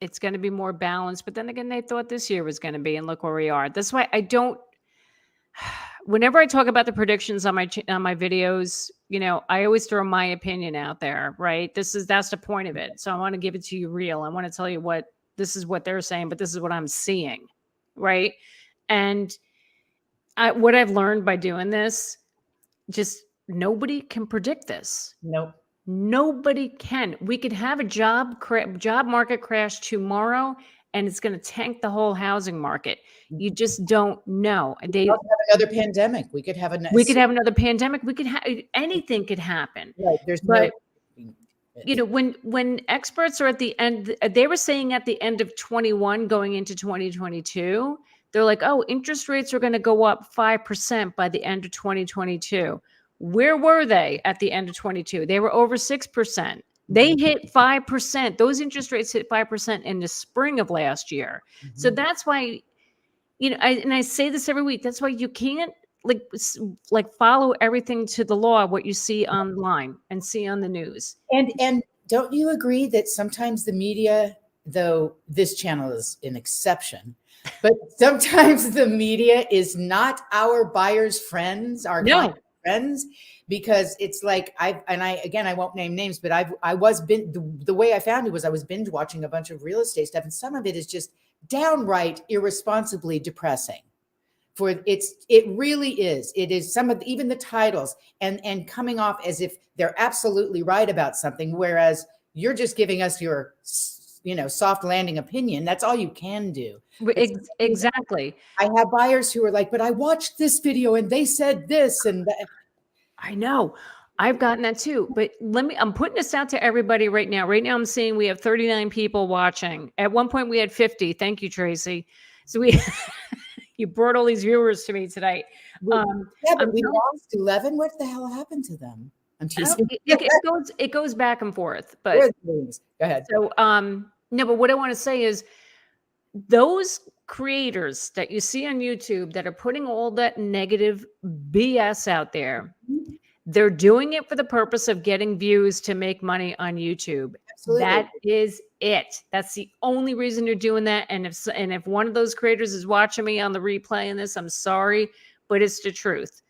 It's going to be more balanced, but then again, they thought this year was going to be, and look where we are. That's why I don't. Whenever I talk about the predictions on my videos, I always throw my opinion out there, right? That's the point of it. So I want to give it to you real. I want to tell you this is what they're saying, but this is what I'm seeing, right? And what I've learned by doing this, just nobody can predict this. Nope. Nobody can. We could have a job market crash tomorrow, and it's going to tank the whole housing market. You just don't know. We could have another pandemic. We could have another pandemic. We could have anything could happen. Right. When experts are at the end, they were saying at the end of 21 going into 2022, they're like, "Oh, interest rates are going to go up 5% by the end of 2022." Where were they at the end of 22? They were over 6%. They hit 5%. Those interest rates hit 5% in the spring of last year. So that's why, I say this every week. That's why you can't like follow everything to the law, what you see online and see on the news. And don't you agree that sometimes the media, though this channel is an exception, but sometimes the media is not our buyers' friends, our clients' friends, because it's like I won't name names, but the way I found it was I was binge watching a bunch of real estate stuff, and some of it is just downright irresponsibly depressing. It really is. It is even the titles and coming off as if they're absolutely right about something, whereas you're just giving us your soft landing opinion. That's all you can do. Exactly. I have buyers who are like, "But I watched this video and they said this and that." I know. I've gotten that too. But I'm putting this out to everybody right now. Right now I'm seeing we have 39 people watching. At one point we had 50. Thank you, Tracy. So you brought all these viewers to me tonight. But we lost 11. What the hell happened to them? I'm teasing. It goes back and forth. But go ahead. So no, but what I want to say is those creators that you see on YouTube that are putting all that negative BS out there, they're doing it for the purpose of getting views to make money on YouTube. Absolutely. That is it. That's the only reason you're doing that. And if one of those creators is watching me on the replay in this, I'm sorry, but it's the truth.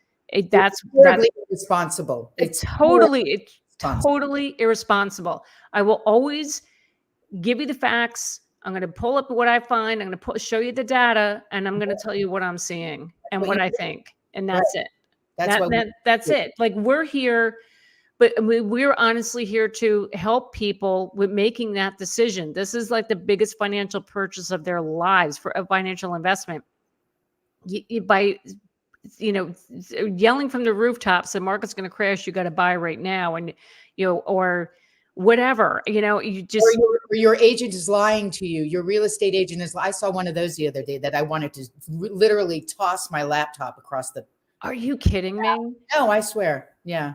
That's Terribly irresponsible. it's Irresponsible. totally irresponsible. I will always give you the facts. I'm going to pull up what I find. I'm going to show you the data, and I'm going to tell you what I'm seeing and what I think, and that's it. That's it. Like, we're here, but we're honestly here to help people with making that decision. This is like the biggest financial purchase of their lives, for a financial investment. By yelling from the rooftops, the market's going to crash, you got to buy right now, and or whatever, you just, or your agent is lying to you. Your real estate agent is. I saw one of those the other day that I wanted to literally toss my laptop across the. Are you kidding me? No, I swear. Yeah.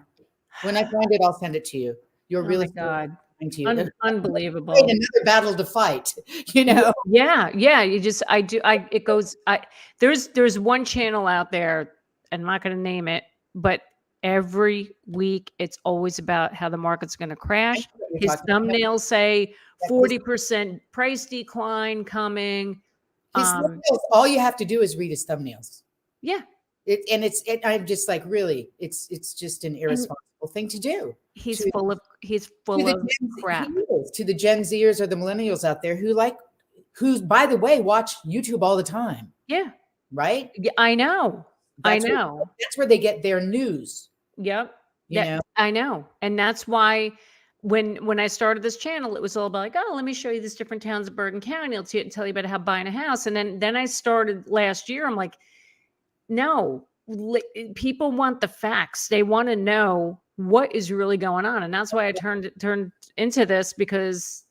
When I find it, I'll send it to you. Your real estate God. to you. Unbelievable. Another battle to fight, Yeah. There's one channel out there, I'm not going to name it, but every week it's always about how the market's going to crash. His thumbnails say 40% price decline coming. His thumbnails, all you have to do is read his thumbnails. Yeah. I'm just like, really, it's just an irresponsible thing to do. He's full of crap. To the Gen Zers or the millennials out there who, by the way, watch YouTube all the time. Yeah. Right? Yeah, I know. That's where they get their news. Yep. I know. And that's why when I started this channel, it was all about like, oh, let me show you these different towns of Bergen County. I'll tell you about how buying a house. And then I started last year. I'm like, no, people want the facts. They want to know what is really going on. And that's why I turned into this, because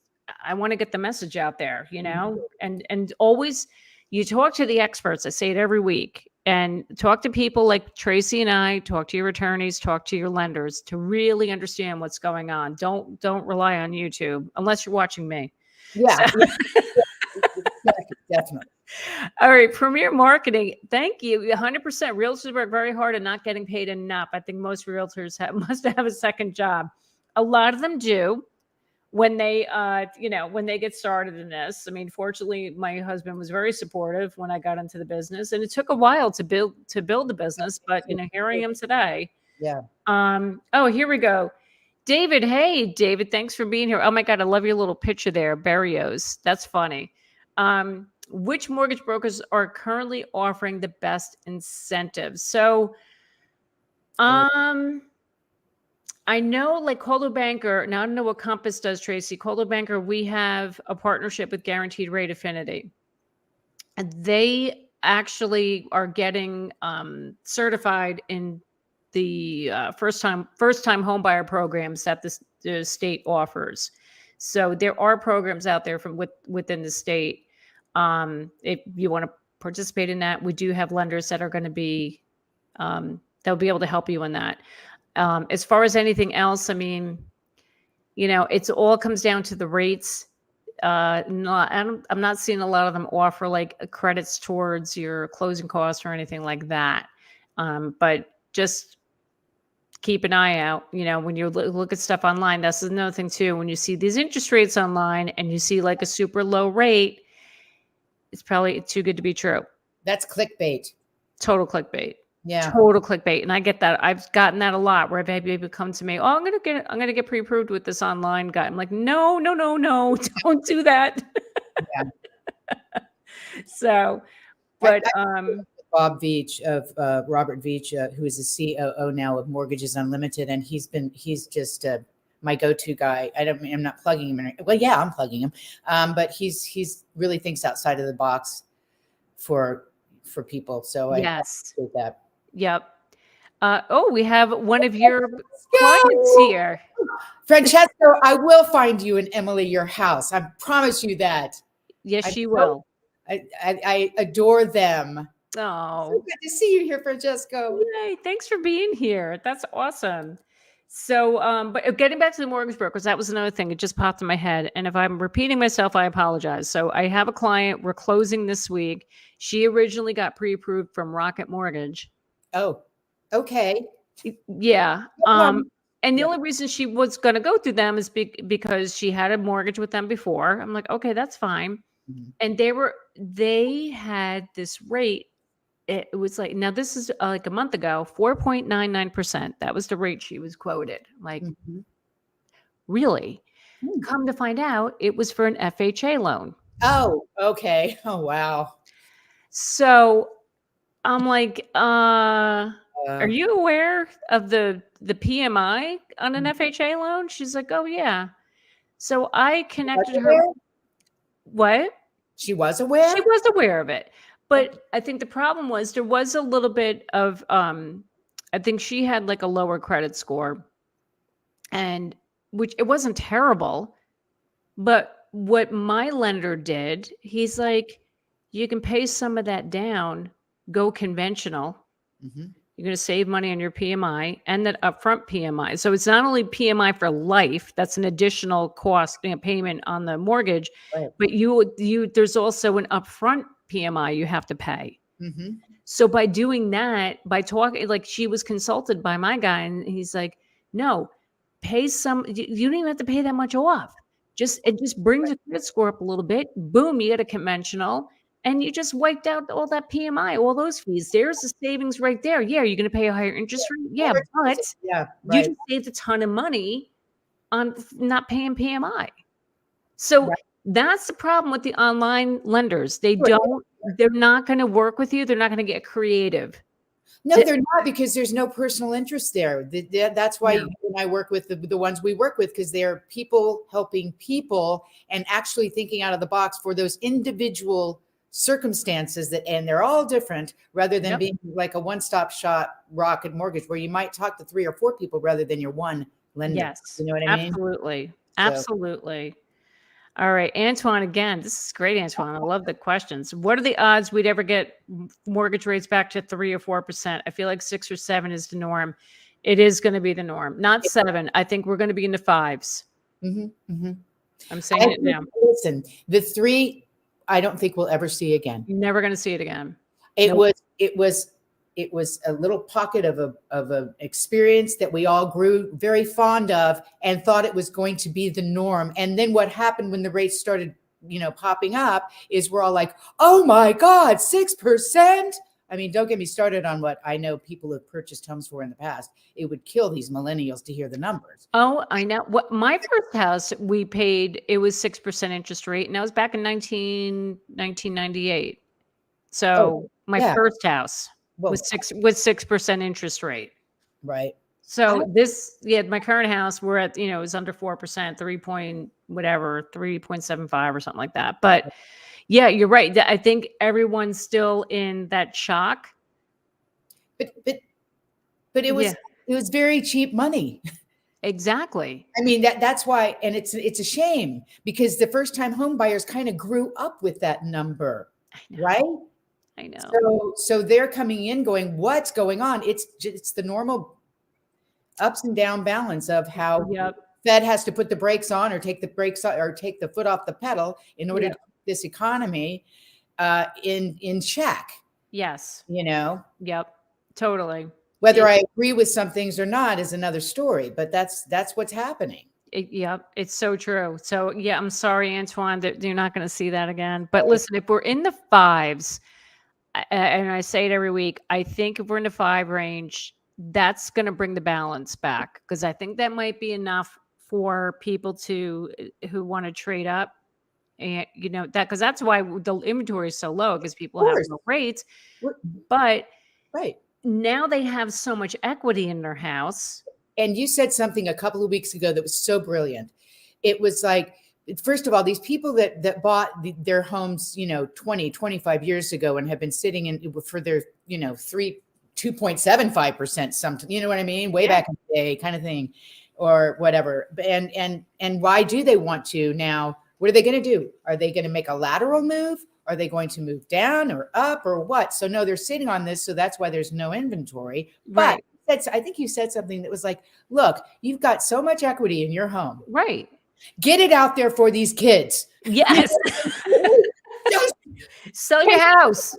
I want to get the message out there, and always you talk to the experts. I say it every week, and talk to people like Tracy and I, talk to your attorneys, talk to your lenders to really understand what's going on. Don't rely on YouTube unless you're watching me. Yeah. Definitely. All right. Premier Marketing. Thank you. 100%. Realtors work very hard and not getting paid enough. I think most realtors must have a second job. A lot of them do when they, when they get started in this. I mean, fortunately, my husband was very supportive when I got into the business, and it took a while to build the business, but here I am today. Yeah. Oh, here we go. David. Hey, David, thanks for being here. Oh my God. I love your little picture there. Barrios. That's funny. Which mortgage brokers are currently offering the best incentives? So, I know like Coldwell Banker. Now I don't know what Compass does, Tracy. Coldwell Banker, we have a partnership with Guaranteed Rate Affinity, and they actually are getting certified in the first time home buyer programs that the state offers. So there are programs out there within the state. If you want to participate in that, we do have lenders that are going to be, they'll be able to help you in that. As far as anything else, I mean, it's all comes down to the rates. I'm not seeing a lot of them offer like credits towards your closing costs or anything like that. But just keep an eye out, when you look at stuff online. That's another thing too. When you see these interest rates online and you see like a super low rate, it's probably too good to be true. That's clickbait. Total clickbait. Yeah. Total clickbait. And I get that. I've gotten that a lot, where I've had people come to me, oh, I'm going to get pre-approved with this online guy. I'm like, no, don't do that. Yeah. So, but, Bob Veach of Robert Veach, who is the COO now of Mortgages Unlimited. And he's just my go-to guy. I'm not plugging him. Well, yeah, I'm plugging him. But he's really thinks outside of the box for people. So I appreciate that. Yep. We have one of your clients here. Francesco, I will find you and Emily your house. I promise you that. Yes, she will. I adore them. Oh, so good to see you here, Francesco. Yay, thanks for being here. That's awesome. So, but getting back to the mortgage brokers, that was another thing. It just popped in my head. And if I'm repeating myself, I apologize. So I have a client, we're closing this week. She originally got pre-approved from Rocket Mortgage. Oh, okay. Yeah. And the only reason she was going to go through them is because she had a mortgage with them before. I'm like, okay, that's fine. Mhm. And they had this rate. It was like, now this is like a month ago, 4.99%. That was the rate she was quoted. Like, Mhm. really? Hmm. Come to find out, it was for an FHA loan. Oh, okay. Oh, wow. So I'm like, are Uh, you aware of the PMI on an mm. FHA loan? She's like, oh yeah. So I Was connected her. aware? What? She was She aware? was aware of it. Okay. But I think the problem was there was a little bit of I think she had like a lower credit score, and which it wasn't terrible, but what my lender did, he's like, you can pay some of that down, go conventional. Mhm. You're going to save money on your PMI and that upfront PMI. So it's not only PMI for life, that's an additional cost, payment on the mortgage, Right. but there's also an upfront PMI you have to pay. Mhm. So by doing that, by talking, like she was consulted by my guy, and he's like, no, pay some, you don't even have to pay that much off. It just brings the credit score up a little bit. Boom, you get a conventional, and you just wiped out all that PMI, all those fees. There's the savings right there. Yeah, you're going to pay a higher interest rate. Yeah, but Advertising. Yeah, you right. just saved a ton of money on not paying PMI. So Right. that's the problem with the online lenders. Sure. They're not going to work with you. They're not going to get creative. No, they're not, because there's no personal interest there. That's why No. you and I work with the ones we work with, because they're people helping people and actually thinking out of the box for those individual circumstances and they're all different, rather than Yep. being like a one-stop shop rocket mortgage where you might talk to 3 or 4 people rather than your one lender. Yes. You know what I mean? Absolutely. So Absolutely. All right, Antoine, again, this is great, Antoine. I love the questions. What are the odds we'd ever get mortgage rates back to 3 or 4%? I feel like 6 or 7 is the norm. It is going to be the norm, not 7. I think we're going to be in the 5s. mhm, mhm. I'm I saying it think, now. listen, the 3 I don't think we'll ever see again. You're never going to see it again. It Nope. was it was a little pocket of a experience that we all grew very fond of and thought it was going to be the norm. And then what happened when the rates started, popping up, is we're all like, "Oh my God, 6%!" I mean, don't get me started on what I know people have purchased homes for in the past. It would kill these millennials to hear the numbers. Oh, I know. What my first house we paid, it was 6% interest rate, and that was back in 1998. Oh, So my yeah. first house Well, was 6% interest rate. right. I So my current house, we're at, it was under 4%, 3 point whatever, 3.75 or something like that. But yeah, you're right. I think everyone's still in that shock. but but but Yeah, it was very cheap money. exactly. I mean, that's why, and it's a shame, because the first time home buyers kind of grew up with that number, I know. right? I know. So they're coming in going, what's going on? It's the normal ups and down balance of how Yep. Fed has to put the brakes on or take the brakes or take the foot off the pedal in order Yep. to keep this economy in check. Yes. Yep. Totally. Whether I agree with some things or not is another story, but that's what's happening. Yep, it's so true. So yeah, I'm sorry, Antoine, that you're not going to see that again. But listen, if we're in the 5s, and I say it every week, I think if we're in the 5 range, that's going to bring the balance back, because I think that might be enough for people who want to trade up, and because that's why the inventory is so low, because people have course. low rates. We're- But Right. now they have so much equity in their house. And you said something a couple of weeks ago that was so brilliant. It was like, first of all, these people that bought their homes, 20, 25 years ago and have been sitting in for their, 2.75% something, you know what I mean? Way back in the day kind of thing, or whatever. And why do they want to now? What are they going to do? Are they going to make a lateral move? Are they going to move down or up or what? So no, they're sitting on this. So that's why there's no inventory. Right. But I think you said something that was like, look, you've got so much equity in your home. Right. Get it out there for these kids. Yes. Sell your house.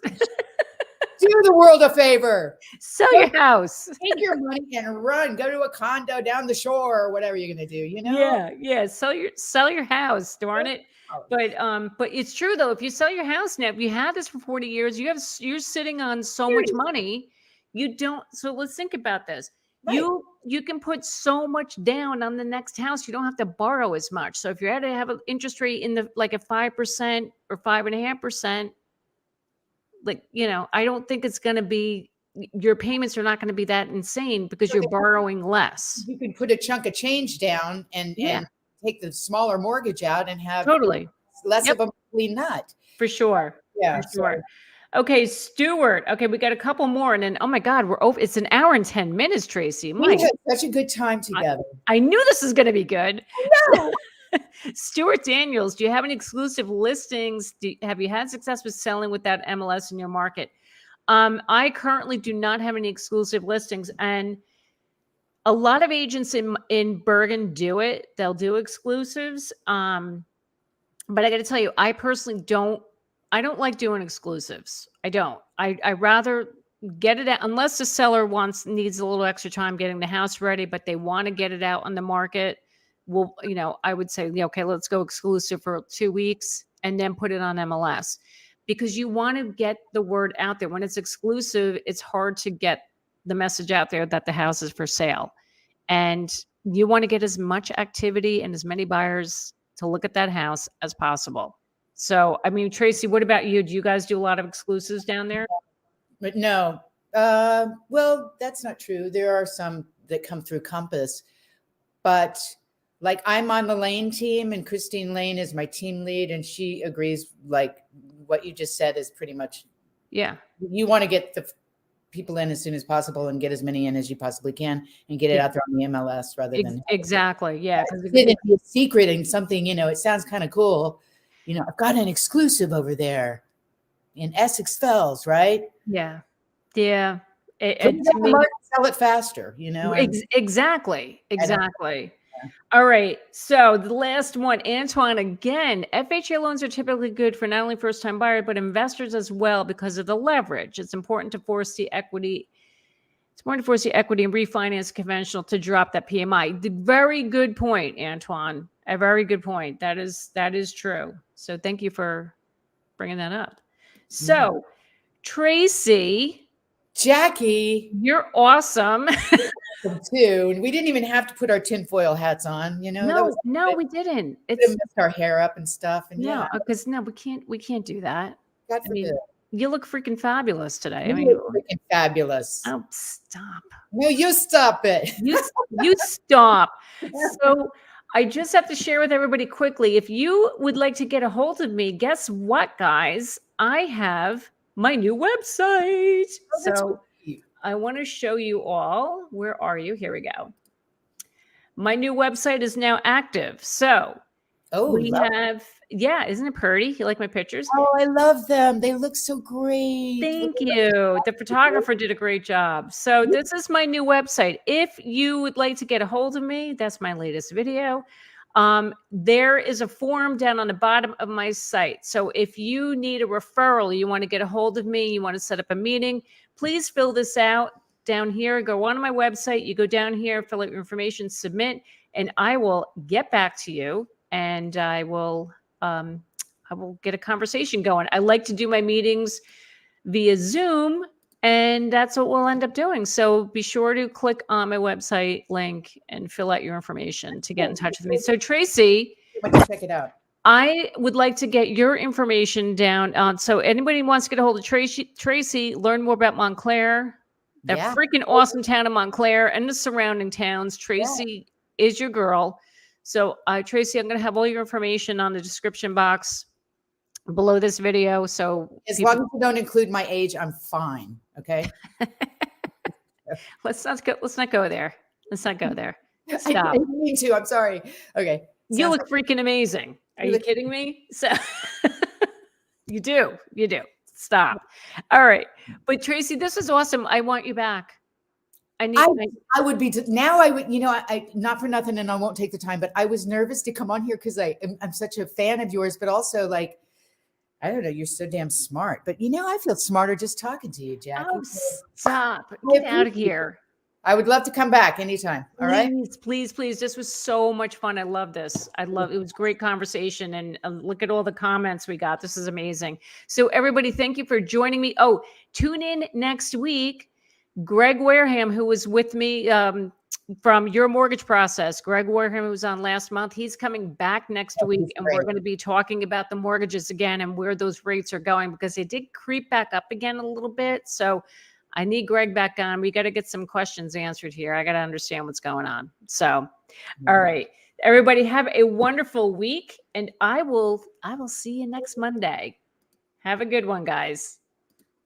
Do the world a favor. Sell your house. Take your money and run. Go to a condo down the shore or whatever you're going to do, you know? Yeah. Sell your house, darn it. But it's true though. If you sell your house now, if you had this for 40 years, you're sitting on so much money. You don't. So let's think about this. Right. You can put so much down on the next house. You don't have to borrow as much. So if you're at to have an interest rate in the like a 5% or 5.5%, like, I don't think it's going to be, your payments are not going to be that insane because you're borrowing less. You can put a chunk of change down and take the smaller mortgage out and have totally less of a monthly nut. For sure. Yeah. For sure. Okay, Stuart. Okay, we got a couple more, and then, oh my God, we're over. It's an hour and 10 minutes, Tracy. We had such a good time together. I knew this was going to be good. No. Stuart Daniels, do you have any exclusive listings? Have you had success with selling without MLS in your market? I currently do not have any exclusive listings, and a lot of agents in Bergen do it. They'll do exclusives. But I got to tell you, I personally don't like doing exclusives. I don't. I rather get it out unless the seller needs a little extra time getting the house ready, but they want to get it out on the market. Well, I would say, okay, let's go exclusive for 2 weeks and then put it on MLS, because you want to get the word out there. When it's exclusive, it's hard to get the message out there that the house is for sale. And you want to get as much activity and as many buyers to look at that house as possible. So, I mean, Tracy, what about you? Do you guys do a lot of exclusives down there? But no. Well, that's not true. There are some that come through Compass, but like I'm on the Lane team and Christine Lane is my team lead, and she agrees, like what you just said is pretty much, you want to get the people in as soon as possible and get as many in as you possibly can and get it out there on the MLS rather than exactly. Yeah. It'd be a secret and something, it sounds kind of cool. I've got an exclusive over there in Essex Fells, right? Yeah. Yeah. Sell it faster, Exactly. All right. So the last one, Antoine, again, FHA loans are typically good for not only first-time buyers, but investors as well because of the leverage. It's important to force the equity. It's important to force the equity and refinance conventional to drop that PMI. The very good point, Antoine. A very good point. That is true. So thank you for bringing that up. So Tracy, Jackie, you're awesome. Too, and we didn't even have to put our tinfoil hats on, No, we didn't. It's messed our hair up and stuff, and because we can't do that. God forbid. You look freaking fabulous today. You look freaking fabulous. Oh, stop! No, you stop it. You stop. So I just have to share with everybody quickly. If you would like to get a hold of me, guess what, guys? I have my new website. So I want to show you all. Where are you? Here we go. My new website is now active. So we have, isn't it pretty? You like my pictures? Oh, I love them. They look so great. Thank you. The photographer did a great job. So this is my new website. If you would like to get a hold of me, that's my latest video. There is a form down on the bottom of my site. So if you need a referral, you want to get a hold of me, you want to set up a meeting, please fill this out down here. Go on my website. You go down here, fill out your information, submit, and I will get back to you. And I will get a conversation going. I like to do my meetings via Zoom, and that's what we'll end up doing. So be sure to click on my website link and fill out your information to get in touch with me. So Tracy, check it out. I would like to get your information down on. So anybody who wants to get a hold of Tracy, learn more about Montclair, that freaking awesome town of Montclair and the surrounding towns. Tracy is your girl. So Tracy, I'm going to have all your information on the description box below this video. So as long as you don't include my age, I'm fine. Okay. Let's not go there. Stop. I didn't mean to. I'm sorry. Okay. You look freaking amazing. Are you kidding me? So you do. Stop. All right. But Tracy, this is awesome. I want you back. I would be now. I would, I not for nothing, and I won't take the time, but I was nervous to come on here because I'm such a fan of yours, but also like I don't know. You're so damn smart. But I feel smarter just talking to you, Jackie. Oh, stop. I Get out of appreciate it. here. I would love to come back anytime. All right. Please, please, please. This was so much fun. I love this. It was great conversation. And look at all the comments we got. This is amazing. So everybody, thank you for joining me. Oh, tune in next week. Greg Wareham, who was with me from Your Mortgage Process. Greg Wareham, who was on last month, he's coming back next week. And we're going to be talking about the mortgages again and where those rates are going, because they did creep back up again a little bit. So I need Greg back on. We got to get some questions answered here. I got to understand what's going on. So, all right, everybody have a wonderful week, and I will see you next Monday. Have a good one, guys.